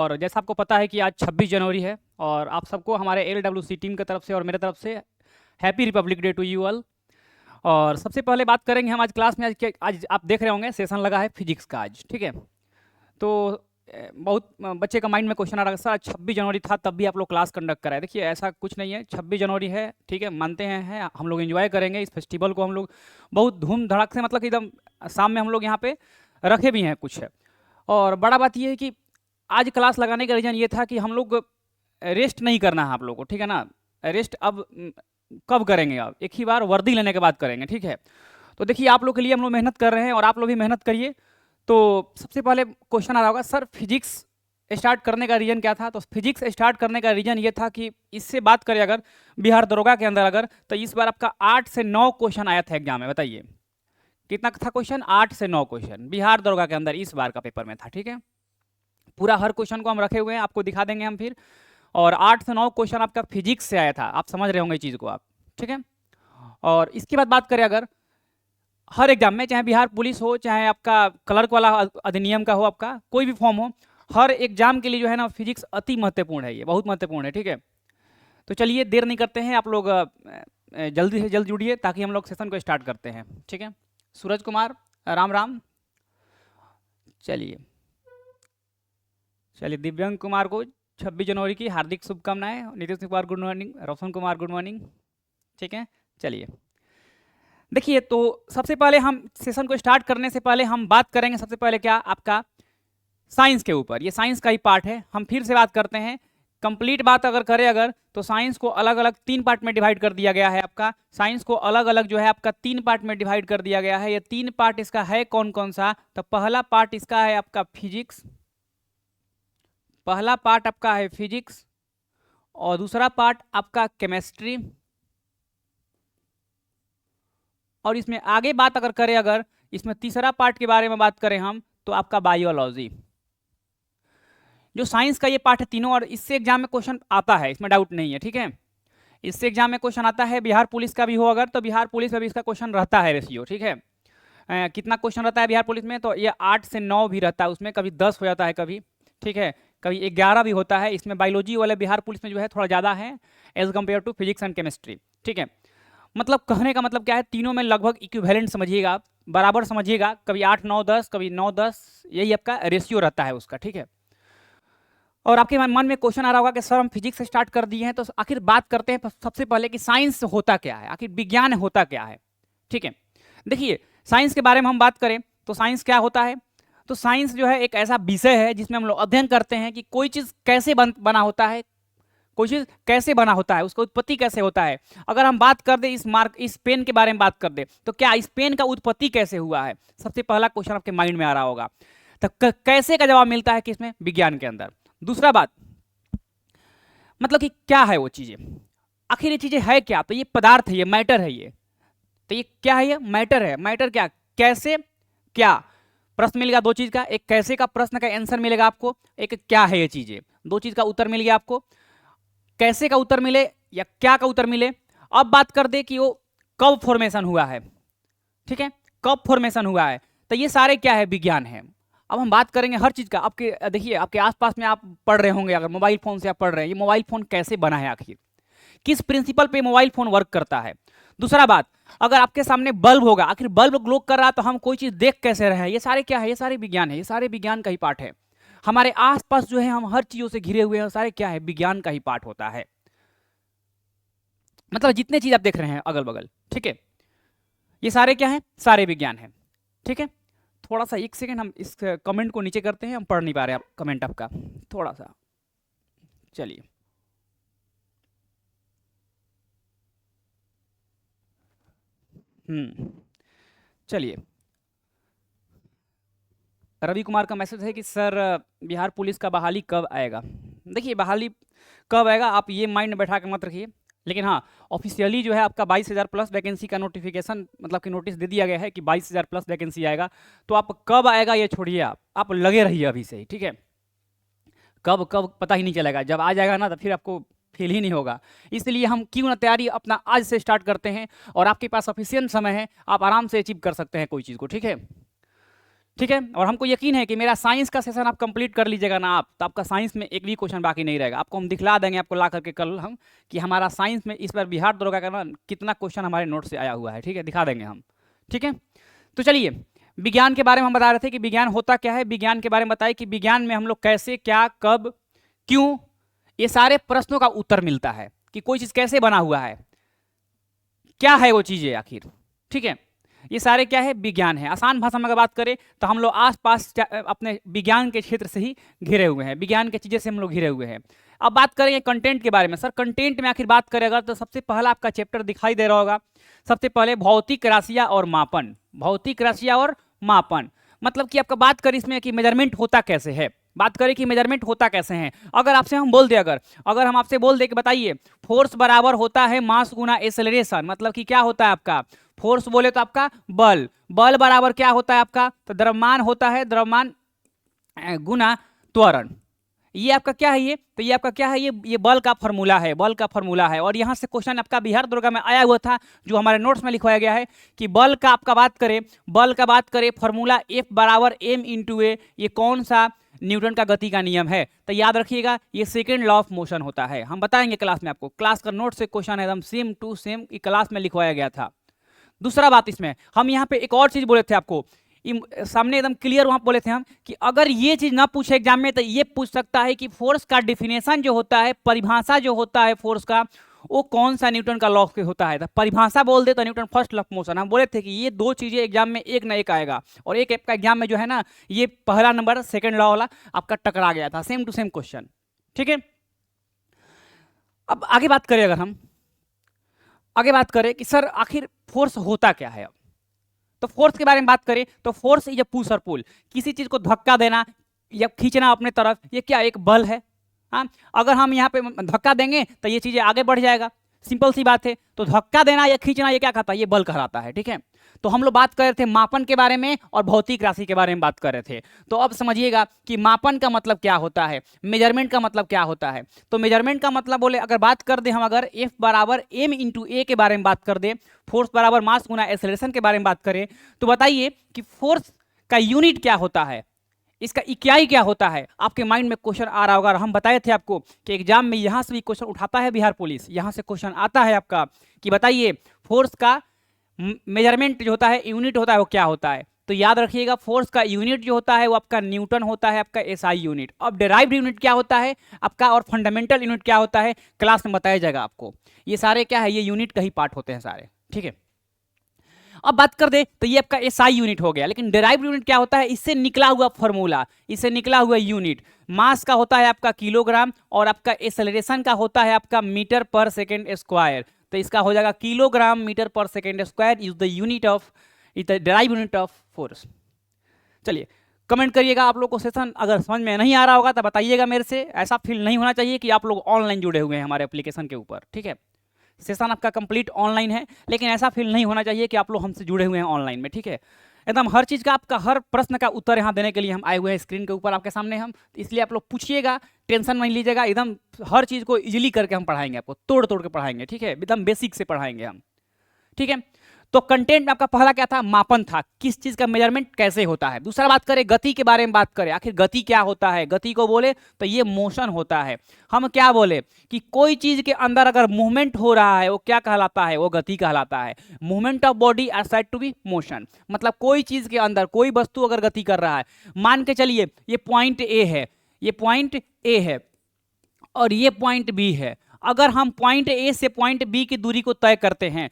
और जैसा आपको पता है कि आज 26 जनवरी है और आप सबको हमारे LWC टीम की तरफ से और मेरे तरफ से happy republic day to you all. और सबसे पहले बात करेंगे हम आज क्लास में, आज आप देख रहे होंगे सेशन लगा है फिजिक्स का आज, ठीक है। तो बहुत बच्चे का माइंड में क्वेश्चन आ रहा है, सर 26 जनवरी था तब भी आप लोग क्लास कंडक्ट कराए। देखिए ऐसा कुछ नहीं है, 26 जनवरी है, ठीक है, मानते हैं हम लोग एंजॉय करेंगे इस फेस्टिवल को। हम लोग बहुत धूम धड़ाक से, मतलब कि एकदम शाम में हम लोग यहाँ पे रखे भी हैं कुछ है। और बड़ा बात ये है कि आज क्लास लगाने का रीज़न ये था कि हम लोग रेस्ट नहीं करना है आप लोगों को, ठीक है ना। रेस्ट अब कब करेंगे, आप एक ही बार वर्दी लेने के बाद करेंगे, ठीक है। तो देखिए आप लोग के लिए हम लोग मेहनत कर रहे हैं और आप लोग भी मेहनत करिए। तो सबसे पहले क्वेश्चन आ रहा होगा, सर फिजिक्स स्टार्ट करने का रीज़न क्या था। तो फिजिक्स स्टार्ट करने का रीज़न ये था कि इससे बात करें अगर बिहार दरोगा के अंदर अगर, तो इस बार आपका 8 से 9 क्वेश्चन आया था एग्जाम में। बताइए कितना था क्वेश्चन, 8 से 9 क्वेश्चन बिहार दरोगा के अंदर इस बार का पेपर में था, ठीक है। पूरा हर क्वेश्चन को हम रखे हुए हैं, आपको दिखा देंगे हम फिर। और 8 से 9 क्वेश्चन आपका फिजिक्स से आया था, आप समझ रहे होंगे इस चीज़ को आप, ठीक है। और इसके बाद बात करें अगर हर एग्जाम में, चाहे बिहार पुलिस हो, चाहे आपका क्लर्क वाला अधिनियम का हो, आपका कोई भी फॉर्म हो, हर एग्जाम के लिए जो है ना फिजिक्स अति महत्वपूर्ण है, ये बहुत महत्वपूर्ण है, ठीक है। तो चलिए देर नहीं करते हैं, आप लोग जल्दी से जल्द जुड़िए ताकि हम लोग सेशन को स्टार्ट करते हैं, ठीक है। सूरज कुमार राम राम, चलिए दिव्यांग कुमार को 26 जनवरी की हार्दिक शुभकामनाएं। Nitish Kumar good morning, Roshan Kumar good morning, ठीक है। चलिए देखिए, तो सबसे पहले हम सेशन को स्टार्ट करने से पहले हम बात करेंगे सबसे पहले क्या आपका साइंस के ऊपर। ये साइंस का ही पार्ट है, हम फिर से बात करते हैं। कंप्लीट बात अगर करें अगर, तो साइंस को अलग अलग 3 पार्ट में डिवाइड कर दिया गया है। आपका साइंस को अलग अलग जो है आपका 3 पार्ट में डिवाइड कर दिया गया है। ये 3 पार्ट इसका है कौन कौन सा, तो पहला पार्ट इसका है आपका फिजिक्स, पहला पार्ट आपका है फिजिक्स, और दूसरा पार्ट आपका केमिस्ट्री, और इसमें आगे बात अगर करें अगर, इसमें तीसरा पार्ट के बारे में बात करें हम, तो आपका बायोलॉजी। जो साइंस का ये पार्ट है तीनों, और इससे एग्जाम में क्वेश्चन आता है, इसमें डाउट नहीं है, ठीक है। इससे एग्जाम में क्वेश्चन आता है, बिहार पुलिस का भी हो अगर, तो बिहार पुलिस में भी इसका क्वेश्चन रहता है रेशियो, ठीक है। कितना क्वेश्चन रहता है बिहार पुलिस में, तो ये 8 से 9 भी रहता है, उसमें कभी 10 हो जाता है कभी, ठीक है, कभी 11 भी होता है। इसमें बायोलॉजी वाले बिहार पुलिस में जो है थोड़ा ज़्यादा है as compare to physics and chemistry, ठीक है। मतलब कहने का मतलब क्या है, तीनों में लगभग इक्विवेलेंट समझिएगा आप, बराबर समझिएगा, कभी 8 9 10, कभी 9 10, यही आपका रेशियो रहता है उसका, ठीक है। और आपके मन में क्वेश्चन आ रहा होगा कि सर हम फिजिक्स से स्टार्ट कर दिए हैं, तो आखिर बात करते हैं सबसे पहले कि साइंस होता क्या है, आखिर विज्ञान होता क्या है, ठीक है। देखिए साइंस के बारे में हम बात करें तो साइंस क्या होता है, तो साइंस जो है एक ऐसा विषय है जिसमें हम लोग अध्ययन करते हैं कि कोई चीज़ कैसे बना होता है, कोई चीज़ कैसे बना होता है, उसका उत्पत्ति कैसे होता है। अगर हम बात कर दें इस पेन के बारे में बात कर दें, तो क्या इस पेन का उत्पत्ति कैसे हुआ है, सबसे पहला क्वेश्चन आपके माइंड में आ रहा होगा। तो कैसे का जवाब मिलता है किसमें, विज्ञान के अंदर। दूसरा बात, मतलब कि क्या है वो चीज़ें, आखिर ये चीज़ें है क्या, तो ये पदार्थ है, ये मैटर है, ये तो ये क्या है, ये मैटर है। मैटर क्या, कैसे क्या, प्रश्न मिलेगा 2 चीज़ का, एक कैसे का प्रश्न का आंसर मिलेगा आपको, एक क्या है ये चीज़ें, 2 चीज़ का उत्तर मिल गया आपको। कैसे का उत्तर मिले या क्या का उत्तर मिले, अब बात कर दे कि वो कब फॉर्मेशन हुआ है, ठीक है, कब फॉर्मेशन हुआ है, तो ये सारे क्या है, विज्ञान है। अब हम बात करेंगे हर चीज़ का। आपके देखिए आपके आसपास में आप पढ़ रहे होंगे, अगर मोबाइल फ़ोन से आप पढ़ रहे हैं, ये मोबाइल फ़ोन कैसे बना है, आखिर किस प्रिंसिपल पे मोबाइल फ़ोन वर्क करता है। दूसरा बात, अगर आपके सामने बल्ब होगा, आखिर बल्ब ग्लो कर रहा है तो हम कोई चीज़ देख कैसे रहे हैं, ये सारे क्या है, ये सारे विज्ञान है, ये सारे विज्ञान का ही पार्ट है। हमारे आसपास जो है हम हर चीज़ों से घिरे हुए हैं, सारे क्या है, विज्ञान का ही पार्ट होता है। मतलब जितने चीज़ आप देख रहे हैं अगल बगल, ठीक है, ये सारे क्या है, सारे विज्ञान है, ठीक है। थोड़ा सा 1 सेकेंड हम इस कमेंट को नीचे करते हैं, हम पढ़ नहीं पा रहे हैं कमेंट आपका, थोड़ा सा, चलिए चलिए। रवि कुमार का मैसेज है कि सर बिहार पुलिस का बहाली कब आएगा। देखिए बहाली कब आएगा आप ये माइंड में बैठा के मत रखिए, लेकिन हाँ ऑफिशियली जो है आपका 22,000 प्लस वैकेंसी का नोटिफिकेशन, मतलब कि नोटिस दे दिया गया है कि 22,000 प्लस वैकेंसी आएगा। तो आप कब आएगा ये छोड़िए, आप लगे रहिए अभी से ही, ठीक है। कब कब पता ही नहीं चलेगा, जब आ जाएगा ना तो फिर आपको फील ही नहीं होगा। इसलिए हम क्यों ना तैयारी अपना आज से स्टार्ट करते हैं, और आपके पास सफिशिएंट समय है, आप आराम से अचीव कर सकते हैं कोई चीज़ को, ठीक है। ठीक है। और हमको यकीन है कि मेरा साइंस का सेशन आप कंप्लीट कर लीजिएगा ना आप, तो आपका साइंस में एक भी क्वेश्चन बाकी नहीं रहेगा। आपको हम दिखला देंगे, आपको ला करके कल हम, कि हमारा साइंस में इस बार बिहार दरोगा का ना कितना क्वेश्चन हमारे नोट से आया हुआ है। ठीक है, दिखा देंगे हम। ठीक है, तो चलिए विज्ञान के बारे में हम बता रहे थे कि विज्ञान होता क्या है। विज्ञान के बारे में बताइए कि विज्ञान में हम लोग कैसे, क्या, कब, क्यों, ये सारे प्रश्नों का उत्तर मिलता है कि कोई चीज कैसे बना हुआ है, क्या है वो चीजें आखिर। ठीक है, ये सारे क्या है, विज्ञान है। आसान भाषा में अगर बात करें तो हम लोग आसपास अपने विज्ञान के क्षेत्र से ही घिरे हुए हैं, विज्ञान की चीजें से हम लोग घिरे हुए हैं। अब बात करेंगे कंटेंट के बारे में। सर कंटेंट में आखिर बात करें अगर, तो सबसे पहला आपका चैप्टर दिखाई दे रहा होगा, सबसे पहले भौतिक राशियां और मापन। भौतिक राशियां और मापन मतलब कि आपका बात करें इसमें कि मेजरमेंट होता कैसे है, बात करें कि मेजरमेंट होता कैसे है। अगर आपसे हम बोल दे, अगर हम आपसे बोल दे कि बताइए फोर्स बराबर होता है मास गुना एक्सेलरेशन, मतलब कि क्या होता है आपका फोर्स, बोले तो आपका बल, बल बराबर क्या होता है आपका, तो द्रव्यमान होता है, द्रव्यमान गुना त्वरण। ये आपका क्या है, ये तो ये आपका क्या है, ये बल का फॉर्मूला है, बल का फॉर्मूला है। और यहाँ से क्वेश्चन आपका बिहार दरोगा में आया हुआ था, जो हमारे नोट्स में लिखवाया गया है कि बल का आपका बात करें, बल का बात करें फॉर्मूला F बराबर m इंटू ए, ये कौन सा, न्यूटन का गति का नियम है। तो याद रखिएगा ये सेकेंड लॉ ऑफ मोशन होता है। हम बताएंगे क्लास में आपको, क्लास का नोट से क्वेश्चन एकदम सेम टू सेम क्लास में लिखवाया गया था। दूसरा बात इसमें हम यहाँ पे एक और चीज बोले थे आपको, सामने एकदम क्लियर वहां बोले थे हम कि अगर ये चीज ना पूछे एग्जाम में तो ये पूछ सकता है कि फोर्स का डिफिनेशन जो होता है, परिभाषा जो होता है फोर्स का, वो कौन सा न्यूटन का लॉ से होता है। तो परिभाषा बोल दे तो Newton first law of motion. हम बोले थे कि ये दो चीजें एग्जाम में एक ना एक आएगा, और एक आपका एग्जाम में जो है ना, ये पहला नंबर सेकंड लॉ वाला आपका टकरा गया था, सेम टू सेम क्वेश्चन। ठीक है, अब आगे बात करें, अगर हम आगे बात करें कि सर आखिर फोर्स होता क्या है, तो फोर्स के बारे में बात करें तो फोर्स इज अ पुश और पुल, किसी चीज को धक्का देना या खींचना अपने तरफ, ये क्या एक बल है। हाँ, अगर हम यहाँ पे धक्का देंगे तो ये चीजें आगे बढ़ जाएगा, सिंपल सी बात है। तो धक्का देना या खींचना ये क्या कहता है, ये बल कहलाता है। ठीक है, तो हम लोग बात कर रहे थे मापन के बारे में और भौतिक राशि के बारे में बात कर रहे थे। तो अब समझिएगा कि मापन का मतलब क्या होता है, मेजरमेंट का मतलब क्या होता है। तो मेजरमेंट का मतलब बोले अगर बात कर दे हम, अगर F बराबर m इंटू ए के बारे में बात कर दे, फोर्स बराबर मास गुना एक्सेलरेशन के बारे में बात करें, तो बताइए कि फोर्स का यूनिट क्या होता है, इसका इकाई क्या होता है। आपके माइंड में क्वेश्चन आ रहा होगा, हम बताए थे आपको कि एग्जाम में यहां से भी क्वेश्चन उठाता है बिहार पुलिस, यहां से क्वेश्चन आता है आपका कि बताइए फोर्स का मेजरमेंट जो होता है, यूनिट होता है, वो क्या होता है। तो याद रखिएगा फोर्स का यूनिट जो होता है वो आपका न्यूटन होता है, आपका एसआई यूनिट। अब डेराइव्ड यूनिट क्या होता है आपका, और फंडामेंटल यूनिट क्या होता है, क्लास में बताया जाएगा आपको। ये सारे क्या है, ये यूनिट का ही पार्ट होते हैं सारे। ठीक है, अब बात कर दे तो ये आपका एसआई यूनिट हो गया, लेकिन डेराइव्ड यूनिट क्या होता है, इससे निकला हुआ फॉर्मूला, इससे निकला हुआ यूनिट। मास का होता है आपका किलोग्राम, और आपका एक्सेलरेशन का होता है आपका मीटर पर सेकेंड स्क्वायर। तो इसका हो जाएगा किलोग्राम मीटर पर second square is the unit of, is the derived unit of force. चलिए कमेंट करिएगा आप लोग को सेशन अगर समझ में नहीं आ रहा होगा तो बताइएगा मेरे से। ऐसा फील नहीं होना चाहिए कि आप लोग ऑनलाइन जुड़े हुए हैं हमारे एप्लीकेशन के ऊपर। ठीक है, सेशन आपका कंप्लीट ऑनलाइन है, लेकिन ऐसा फील नहीं होना चाहिए कि आप लोग हमसे जुड़े हुए हैं ऑनलाइन में। ठीक है, एकदम हर चीज़ का, आपका हर प्रश्न का उत्तर यहाँ देने के लिए हम आए हुए हैं स्क्रीन के ऊपर आपके सामने हम, इसलिए आप लोग पूछिएगा, टेंशन नहीं लीजिएगा। एकदम हर चीज़ को इजीली करके हम पढ़ाएंगे, आपको तोड़ तोड़ के पढ़ाएंगे। ठीक है, एकदम बेसिक से पढ़ाएंगे हम। ठीक है, तो कंटेंट में आपका पहला क्या था, मापन था, किस चीज का मेजरमेंट कैसे होता है। दूसरा बात करें गति के बारे में बात करें, आखिर गति क्या होता है। गति को बोले तो ये मोशन होता है। हम क्या बोले कि कोई चीज के अंदर अगर मूवमेंट हो रहा है वो क्या कहलाता है, वो गति कहलाता है। Movement of body are said to be motion, मतलब कोई चीज के अंदर कोई वस्तु अगर गति कर रहा है, मान के चलिए ये पॉइंट ए है, ये पॉइंट ए है और ये पॉइंट बी है। अगर हम पॉइंट ए से पॉइंट बी की दूरी को तय करते हैं,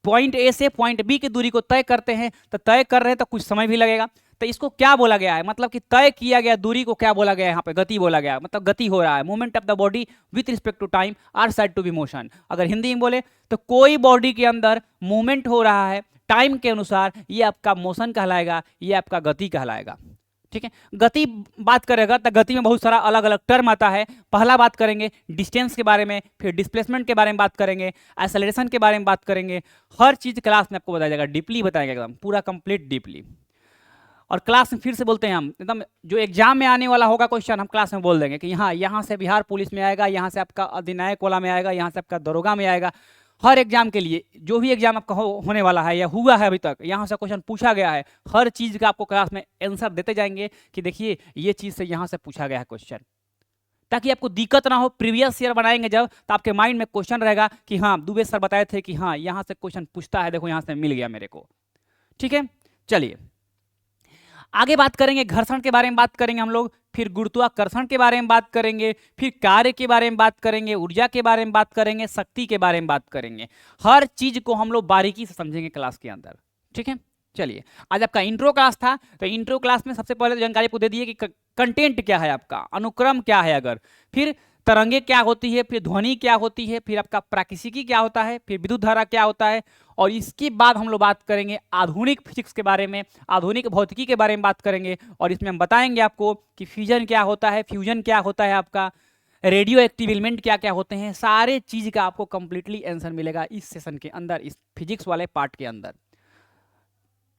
पॉइंट ए से पॉइंट बी की दूरी को तय करते हैं, तो तय कर रहे हैं तो कुछ समय भी लगेगा। तो इसको क्या बोला गया है, मतलब कि तय किया गया दूरी को क्या बोला गया है, यहाँ पे गति बोला गया है। मतलब गति हो रहा है, movement of the body with respect to time are said to be motion. अगर हिंदी में बोले तो कोई बॉडी के अंदर मूवमेंट हो रहा है टाइम के अनुसार, ये आपका मोशन कहलाएगा, ये आपका गति कहलाएगा। ठीक है, गति बात करेगा तो गति में बहुत सारा अलग अलग टर्म आता है। पहला बात करेंगे डिस्टेंस के बारे में, फिर डिस्प्लेसमेंट के बारे में बात करेंगे, एक्सेलरेशन के बारे में बात करेंगे। हर चीज क्लास में आपको बताया जाएगा, डीपली बताएगा, एकदम पूरा कंप्लीट डीपली। और क्लास में फिर से बोलते हैं हम, एकदम जो एग्जाम में आने वाला होगा क्वेश्चन हम क्लास में बोल देंगे कि यहाँ से बिहार पुलिस में आएगा, यहाँ से आपका अधिनायक वाला में आएगा, यहाँ से आपका दरोगा में आएगा। हर एग्जाम के लिए, जो भी एग्जाम आपका होने वाला है या हुआ है अभी तक, यहाँ से क्वेश्चन पूछा गया है, हर चीज का आपको क्लास में आंसर देते जाएंगे कि देखिए ये चीज से यहाँ से पूछा गया है क्वेश्चन, ताकि आपको दिक्कत ना हो। प्रीवियस ईयर बनाएंगे जब, तो आपके माइंड में क्वेश्चन रहेगा कि हाँ दुबे सर बताए थे कि हाँ यहाँ से क्वेश्चन पूछता है, देखो यहाँ से मिल गया मेरे को। ठीक है, चलिए आगे बात करेंगे, घर्षण के बारे में बात करेंगे हम लोग, फिर गुरुत्वाकर्षण के बारे में बात करेंगे, फिर कार्य के बारे में बात करेंगे, ऊर्जा के बारे में बात करेंगे, शक्ति के बारे में बात करेंगे। हर चीज को हम लोग बारीकी से समझेंगे क्लास के अंदर। ठीक है, चलिए आज आपका इंट्रो क्लास था, तो इंट्रो क्लास में सबसे पहले जानकारी आपको दे दी है कि कंटेंट क्या है आपका, अनुक्रम क्या है, अगर फिर तरंगे क्या होती है, फिर ध्वनि क्या होती है, फिर आपका प्राकृतिकी क्या होता है, फिर विद्युत धारा क्या होता है, और इसके बाद हम लोग बात करेंगे आधुनिक फिजिक्स के बारे में, आधुनिक भौतिकी के बारे में बात करेंगे, और इसमें हम बताएंगे आपको कि फ्यूजन क्या होता है, फ्यूजन क्या होता है, आपका रेडियो एक्टिव एलिमेंट क्या क्या होते हैं, सारे चीज का आपको कंप्लीटली आंसर मिलेगा इस सेशन के अंदर, इस फिजिक्स वाले पार्ट के अंदर।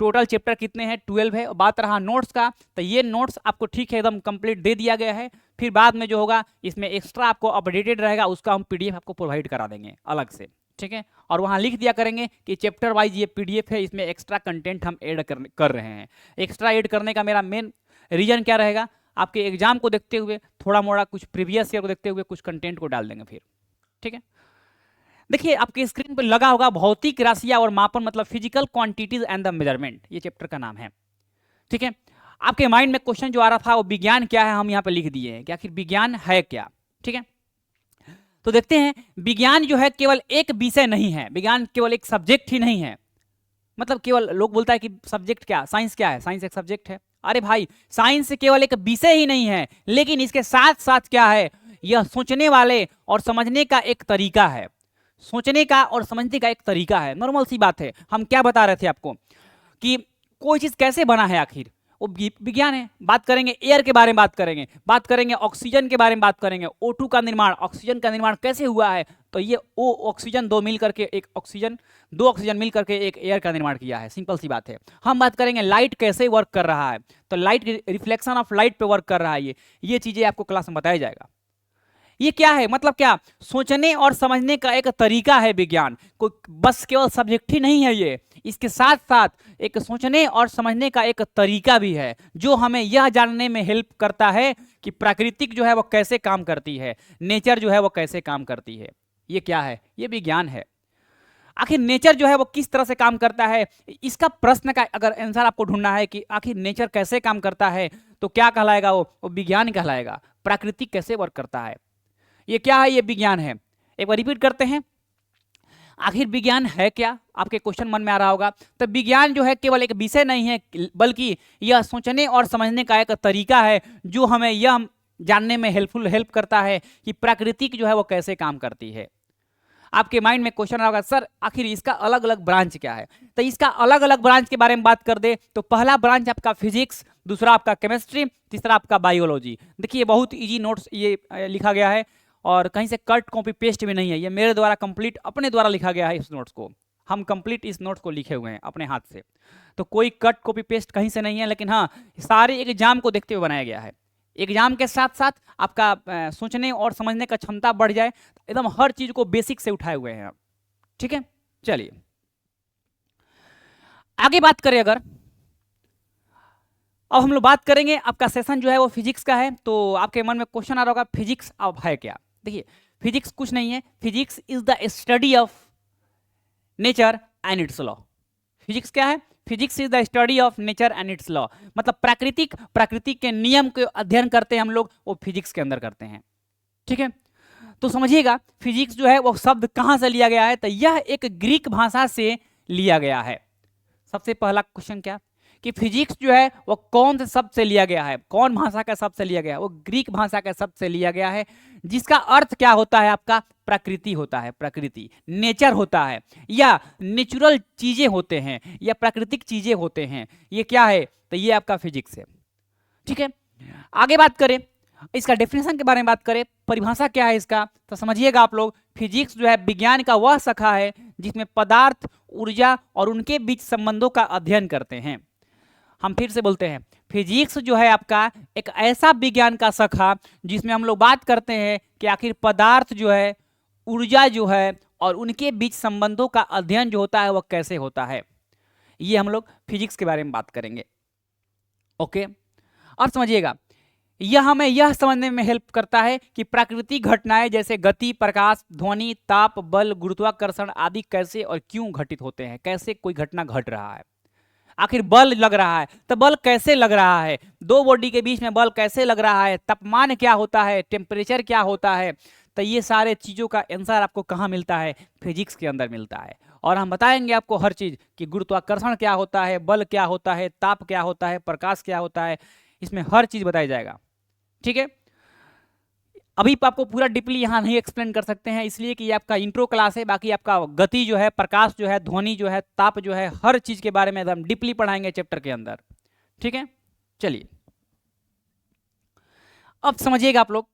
टोटल चैप्टर कितने हैं, 12 है। बात रहा नोट्स का, तो ये नोट्स आपको ठीक है एकदम कंप्लीट दे दिया गया है, फिर बाद में जो होगा इसमें एक्स्ट्रा आपको अपडेटेड रहेगा, उसका हम पीडीएफ आपको प्रोवाइड करा देंगे अलग से। ठीक है, और वहाँ लिख दिया करेंगे कि चैप्टर वाइज ये पीडीएफ है, इसमें एक्स्ट्रा कंटेंट हम ऐड कर रहे हैं। एक्स्ट्रा ऐड करने का मेरा मेन रीजन क्या रहेगा, आपके एग्जाम को देखते हुए, थोड़ा मोड़ा कुछ प्रीवियस ईयर को देखते हुए कुछ कंटेंट को डाल देंगे फिर। ठीक है, देखिए आपके स्क्रीन पर लगा होगा भौतिक राशियां और मापन, मतलब physical quantities and the measurement, ये चैप्टर का नाम है। ठीक है, आपके माइंड में क्वेश्चन जो आ रहा था वो विज्ञान क्या है, हम यहाँ पे लिख दिए हैं कि आखिर विज्ञान है क्या। ठीक है, तो देखते हैं विज्ञान जो है केवल एक विषय नहीं है, विज्ञान केवल एक सब्जेक्ट ही नहीं है। मतलब केवल लोग बोलता है कि सब्जेक्ट क्या, साइंस क्या है, साइंस एक सब्जेक्ट है। अरे भाई साइंस केवल एक विषय ही नहीं है, लेकिन इसके साथ साथ क्या है, यह सोचने वाले और समझने का एक तरीका है, सोचने का और समझने का एक तरीका है। नॉर्मल सी बात है, हम क्या बता रहे थे आपको कि कोई चीज कैसे बना है, आखिर वो विज्ञान है। बात करेंगे एयर के बारे में, बात करेंगे ऑक्सीजन के बारे में, बात करेंगे O2 का निर्माण, ऑक्सीजन का निर्माण कैसे हुआ है, तो ये ओ ऑक्सीजन दो मिल करके एक ऑक्सीजन, दो ऑक्सीजन मिल करके एक एयर का निर्माण किया है, सिंपल सी बात है। हम बात करेंगे लाइट कैसे वर्क कर रहा है, तो लाइट रिफ्लेक्शन ऑफ लाइट पे वर्क कर रहा है, ये चीजें आपको क्लास में बताया जाएगा। ये क्या है, मतलब क्या, सोचने और समझने का एक तरीका है विज्ञान, कोई बस केवल सब्जेक्ट ही नहीं है ये, इसके साथ साथ एक सोचने और समझने का एक तरीका भी है, जो हमें यह जानने में हेल्प करता है कि प्राकृतिक जो है वो कैसे काम करती है, नेचर जो है वो कैसे काम करती है। ये क्या है, ये विज्ञान है। आखिर नेचर जो है वो किस तरह से काम करता है, इसका प्रश्न का अगर आंसर आपको ढूंढना है कि आखिर नेचर कैसे काम करता है, तो क्या कहलाएगा, वो विज्ञान कहलाएगा। प्राकृतिक कैसे वर्क करता है, ये क्या है, ये विज्ञान है। एक बार रिपीट करते हैं, आखिर विज्ञान है क्या, आपके क्वेश्चन मन में आ रहा होगा। तो विज्ञान जो है केवल एक विषय नहीं है, बल्कि यह सोचने और समझने का एक तरीका है, जो हमें यह जानने में हेल्प करता है कि प्राकृतिक जो है वो कैसे काम करती है। आपके माइंड में क्वेश्चन होगा, सर आखिर इसका अलग अलग ब्रांच क्या है। तो इसका अलग अलग ब्रांच के बारे में बात कर दे तो पहला ब्रांच आपका फिजिक्स, दूसरा आपका केमिस्ट्री, तीसरा आपका बायोलॉजी। देखिए बहुत इजी नोट्स ये लिखा गया है, और कहीं से कट कॉपी पेस्ट भी नहीं है, ये मेरे द्वारा कंप्लीट अपने द्वारा लिखा गया है। इस नोट्स को हम कंप्लीट इस नोट्स को लिखे हुए हैं अपने हाथ से, तो कोई कट कॉपी पेस्ट कहीं से नहीं है, लेकिन हाँ सारे एग्जाम को देखते हुए बनाया गया है। एग्जाम के साथ साथ आपका सोचने और समझने का क्षमता बढ़ जाए, एकदम हर चीज को बेसिक से उठाए हुए हैं। ठीक है, चलिए आगे बात करें। अगर अब हम लोग बात करेंगे, आपका सेशन जो है वो फिजिक्स का है, तो आपके मन में क्वेश्चन आ रहा होगा फिजिक्स अब है क्या। देखिए फिजिक्स कुछ नहीं है, physics is the study of nature and it's law. Physics क्या है, physics is the study of nature and it's law, मतलब प्रकृति के नियम के अध्ययन करते हैं हम लोग, वो फिजिक्स के अंदर करते हैं। ठीक है, तो समझिएगा फिजिक्स जो है वो शब्द कहां से लिया गया है, तो यह एक ग्रीक भाषा से लिया गया है। सबसे पहला क्वेश्चन क्या कि फिजिक्स जो है वो कौन से शब्द से लिया गया है, कौन भाषा का शब्द से लिया गया है, वो ग्रीक भाषा के शब्द से लिया गया है, जिसका अर्थ क्या होता है, आपका प्रकृति होता है, प्रकृति नेचर होता है, या नेचुरल चीजें होते हैं, या प्राकृतिक चीजें होते हैं। ये क्या है, तो ये आपका फिजिक्स है। ठीक है, आगे बात करें इसका डेफिनेशन के बारे में, बात करें परिभाषा क्या है इसका, तो समझिएगा आप लोग, फिजिक्स जो है विज्ञान का वह शाखा है जिसमें पदार्थ, ऊर्जा और उनके बीच संबंधों का अध्ययन करते हैं। हम फिर से बोलते हैं, फिजिक्स जो है आपका एक ऐसा विज्ञान का शाखा जिसमें हम लोग बात करते हैं कि आखिर पदार्थ जो है, ऊर्जा जो है और उनके बीच संबंधों का अध्ययन जो होता है वह कैसे होता है, ये हम लोग फिजिक्स के बारे में बात करेंगे। ओके, और समझिएगा, यह हमें यह समझने में हेल्प करता है कि प्राकृतिक घटनाएं जैसे गति, प्रकाश, ध्वनि, ताप, बल, गुरुत्वाकर्षण आदि कैसे और क्यों घटित होते हैं, कैसे कोई घटना घट रहा है। आखिर बल लग रहा है तो बल कैसे लग रहा है, दो बॉडी के बीच में बल कैसे लग रहा है, तापमान क्या होता है, टेम्परेचर क्या होता है, तो ये सारे चीज़ों का आंसर आपको कहाँ मिलता है, फिजिक्स के अंदर मिलता है। और हम बताएंगे आपको हर चीज़ कि गुरुत्वाकर्षण क्या होता है, बल क्या होता है, ताप क्या होता है, प्रकाश क्या होता है, इसमें हर चीज़ बताया जाएगा। ठीक है, अभी आपको पूरा डीपली यहाँ नहीं एक्सप्लेन कर सकते हैं, इसलिए कि ये आपका इंट्रो क्लास है। बाकी आपका गति जो है, प्रकाश जो है, ध्वनि जो है, ताप जो है, हर चीज के बारे में एकदम डीपली पढ़ाएंगे चैप्टर के अंदर। ठीक है, चलिए अब समझिएगा आप लोग,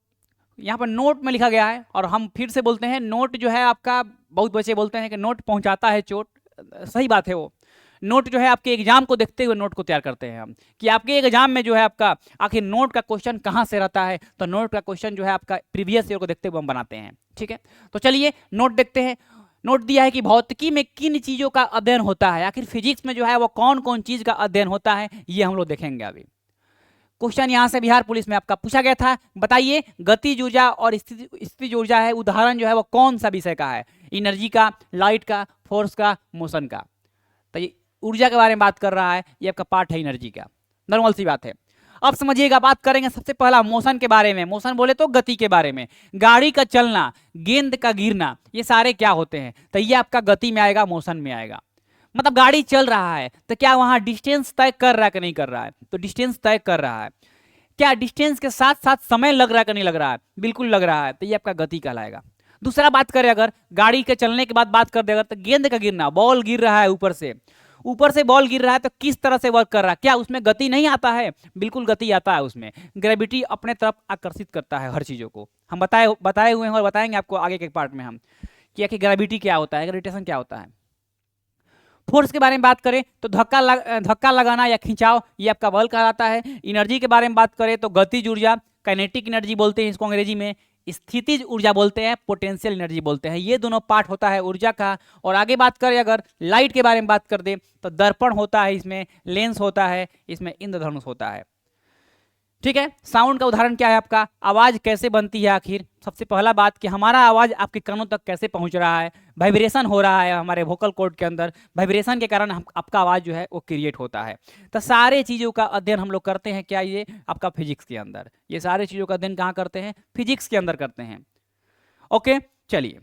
यहाँ पर नोट में लिखा गया है, और हम फिर से बोलते हैं नोट जो है आपका, बहुत बच्चे बोलते हैं कि नोट पहुंचाता है चोट, सही बात है। वो नोट जो है आपके एग्जाम को देखते हुए नोट को तैयार करते हैं हम, कि आपके एग्जाम में जो है आपका आखिर नोट का क्वेश्चन कहाँ से रहता है, तो नोट का क्वेश्चन जो है आपका प्रीवियस ईयर को देखते हुए हम बनाते हैं। ठीक है, तो चलिए नोट देखते हैं। नोट दिया है कि भौतिकी में किन चीज़ों का अध्ययन होता है, आखिर फिजिक्स में जो है वो कौन कौन चीज़ का अध्ययन होता है, ये हम लोग देखेंगे अभी। क्वेश्चन यहाँ से बिहार पुलिस में आपका पूछा गया था, बताइए गतिज ऊर्जा और स्थितिज ऊर्जा है, उदाहरण जो है वो कौन सा विषय का है, एनर्जी का, लाइट का, फोर्स का, मोशन का। तो ये ऊर्जा के बारे में बात कर रहा है, ये आपका पार्ट है एनर्जी का, नॉर्मल सी बात है। अब समझिएगा, बात करेंगे सबसे पहला मोशन के बारे में। मोशन बोले तो गति के बारे में, गाड़ी का चलना, गेंद का गिरना, ये सारे क्या होते हैं, तो ये आपका गति में आएगा, मोशन में आएगा। मतलब गाड़ी चल रहा है तो क्या वहां डिस्टेंस तय कर रहा है कि नहीं कर रहा है, तो डिस्टेंस तय कर रहा है। क्या डिस्टेंस के साथ साथ समय लग रहा है कि नहीं लग रहा है, बिल्कुल लग रहा है, तो ये आपका गति कहलाएगा। दूसरा बात करें अगर गाड़ी के चलने के बाद बात कर दे अगर, तो गेंद का गिरना, बॉल गिर रहा है ऊपर से बॉल गिर रहा है, तो किस तरह से वर्क कर रहा है, क्या उसमें गति नहीं आता है, बिल्कुल गति आता है उसमें। ग्रेविटी अपने तरफ आकर्षित करता है हर चीजों को, हम बताए हुए हैं और बताएंगे आपको आगे के पार्ट में हम कि ग्रेविटी क्या होता है, ग्रेविटेशन क्या होता है। फोर्स के बारे में बात करें तो धक्का लगाना या खिंचाव, ये आपका बल कहलाता है। एनर्जी के बारे में बात करें तो गतिज ऊर्जा, काइनेटिक एनर्जी बोलते हैं इसको अंग्रेजी में, स्थितिज ऊर्जा बोलते हैं, पोटेंशियल एनर्जी बोलते हैं। ये दोनों पार्ट होता है ऊर्जा का। और आगे बात करें अगर लाइट के बारे में बात कर दे तो दर्पण होता है इसमें, लेंस होता है इसमें, इंद्रधनुष होता है। ठीक है, साउंड का उदाहरण क्या है आपका, आवाज कैसे बनती है, आखिर सबसे पहला बात कि हमारा आवाज आपके कानों तक कैसे पहुंच रहा है, वाइब्रेशन हो रहा है हमारे वोकल कॉर्ड के अंदर, वाइब्रेशन के कारण आपका आवाज जो है वो क्रिएट होता है। तो सारे चीज़ों का अध्ययन हम लोग करते हैं क्या, ये आपका फिजिक्स के अंदर, ये सारे चीज़ों का अध्ययन कहाँ करते हैं, फिजिक्स के अंदर करते हैं। ओके, चलिए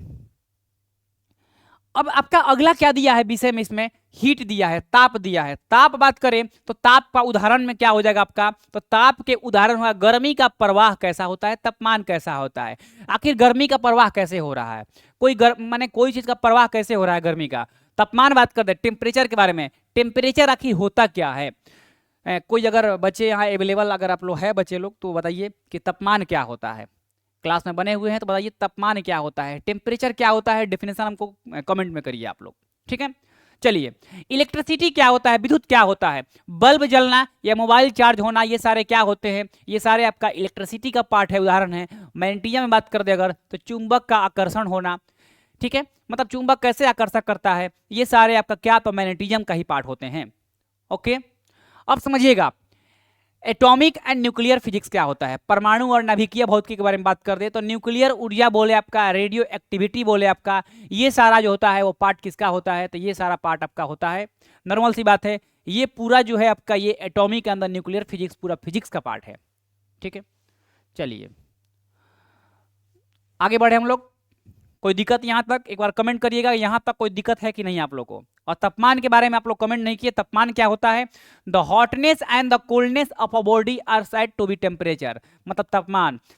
अब आपका अगला क्या दिया है विषय में, इसमें हीट दिया है, ताप दिया है। ताप बात करें तो ताप का उदाहरण में क्या हो जाएगा आपका, तो ताप के उदाहरण होगा गर्मी का प्रवाह कैसा होता है, तापमान कैसा होता है। आखिर गर्मी का प्रवाह कैसे हो रहा है, माने कोई चीज का प्रवाह कैसे हो रहा है गर्मी का। तापमान बात करते हैं, टेम्परेचर के बारे में, टेम्परेचर आखिर होता क्या है। कोई अगर बच्चे यहाँ अवेलेबल अगर आप लोग है बच्चे लोग तो बताइए कि तापमान क्या होता है, क्लास में बने हुए हैं तो बताइए तापमान क्या होता है, टेम्परेचर क्या होता है, डेफिनेशन हमको कमेंट में करिए आप लोग। ठीक है, चलिए इलेक्ट्रिसिटी क्या होता है, विद्युत क्या होता है, बल्ब जलना या मोबाइल चार्ज होना, ये सारे क्या होते हैं, ये सारे आपका इलेक्ट्रिसिटी का पार्ट है, उदाहरण है। मैग्नेटिज्म में बात कर दे अगर तो चुंबक का आकर्षण होना। ठीक है, मतलब चुंबक कैसे आकर्षक करता है, ये सारे आपका क्या, तो मैग्नेटिज्म का ही पार्ट होते हैं। ओके, अब समझिएगा एटॉमिक एंड न्यूक्लियर फिजिक्स क्या होता है, परमाणु और नाभिकीय भौतिकी के बारे में बात कर दे तो न्यूक्लियर ऊर्जा बोले आपका, रेडियो एक्टिविटी बोले आपका, ये सारा जो होता है वो पार्ट किसका होता है, तो ये सारा पार्ट आपका होता है। नॉर्मल सी बात है, ये पूरा जो है आपका ये एटॉमिक के अंदर न्यूक्लियर फिजिक्स पूरा फिजिक्स का पार्ट है। ठीक है, चलिए आगे बढ़े हम लोग। कोई दिक्कत यहाँ तक एक बार कमेंट करिएगा, यहाँ तक कोई दिक्कत है कि नहीं आप लोग को। और तापमान के बारे में आप लोग कमेंट नहीं किए, तापमान क्या होता है, the hotness and the coldness of a body are said to be temperature. मतलब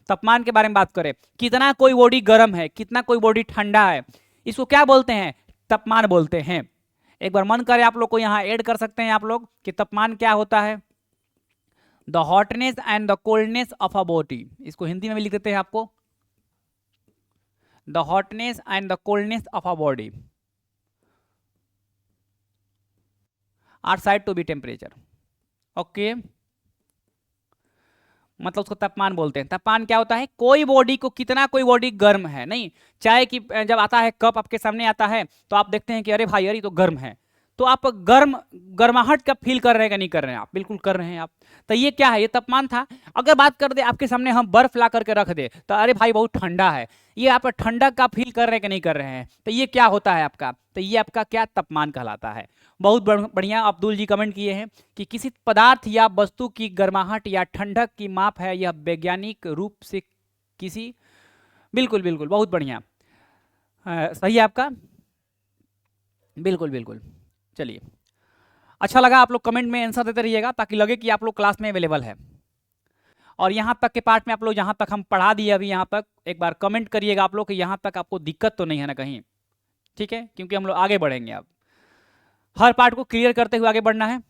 तापमान के बारे में बात करें, कितना कोई बॉडी गर्म है, कितना कोई बॉडी ठंडा है, इसको क्या बोलते हैं, तापमान बोलते हैं। एक बार मन करे आप लोग को यहाँ ऐड कर सकते हैं आप लोग कि तापमान क्या होता है, the hotness and the coldness of a body, इसको हिंदी में भी लिख देते हैं आपको, the hotness and the coldness of a body are said to be temperature. Okay, मतलब उसको तापमान बोलते हैं। तापमान क्या होता है, कोई बॉडी को कितना कोई बॉडी गर्म है, नहीं चाहे कि जब आता है कप आपके सामने आता है तो आप देखते हैं कि अरे भाई यार ये तो गर्म है, तो आप गर्माहट का फील कर रहे हैं कि नहीं कर रहे हैं, आप बिल्कुल कर रहे हैं आप। तो ये क्या है, ये तापमान था। अगर बात कर दे आपके सामने हम बर्फ ला करके रख दे तो अरे भाई बहुत ठंडा है, ये आप ठंडक का फील कर रहे हैं कि नहीं कर रहे हैं, तो ये क्या होता है आपका, तो ये आपका क्या तापमान कहलाता है। बहुत बढ़िया अब्दुल जी कमेंट किए हैं कि किसी पदार्थ या वस्तु की गर्माहट या ठंडक की माप है यह वैज्ञानिक रूप से किसी, बिल्कुल बिल्कुल बहुत बढ़िया, सही है आपका, बिल्कुल बिल्कुल। चलिए, अच्छा लगा, आप लोग कमेंट में आंसर देते रहिएगा ताकि लगे कि आप लोग क्लास में अवेलेबल है। और यहाँ तक के पार्ट में आप लोग जहाँ तक हम पढ़ा दिए अभी यहाँ तक, एक बार कमेंट करिएगा आप लोग कि यहाँ तक आपको दिक्कत तो नहीं है ना कहीं, ठीक है, क्योंकि हम लोग आगे बढ़ेंगे, अब हर पार्ट को क्लियर करते हुए आगे बढ़ना है।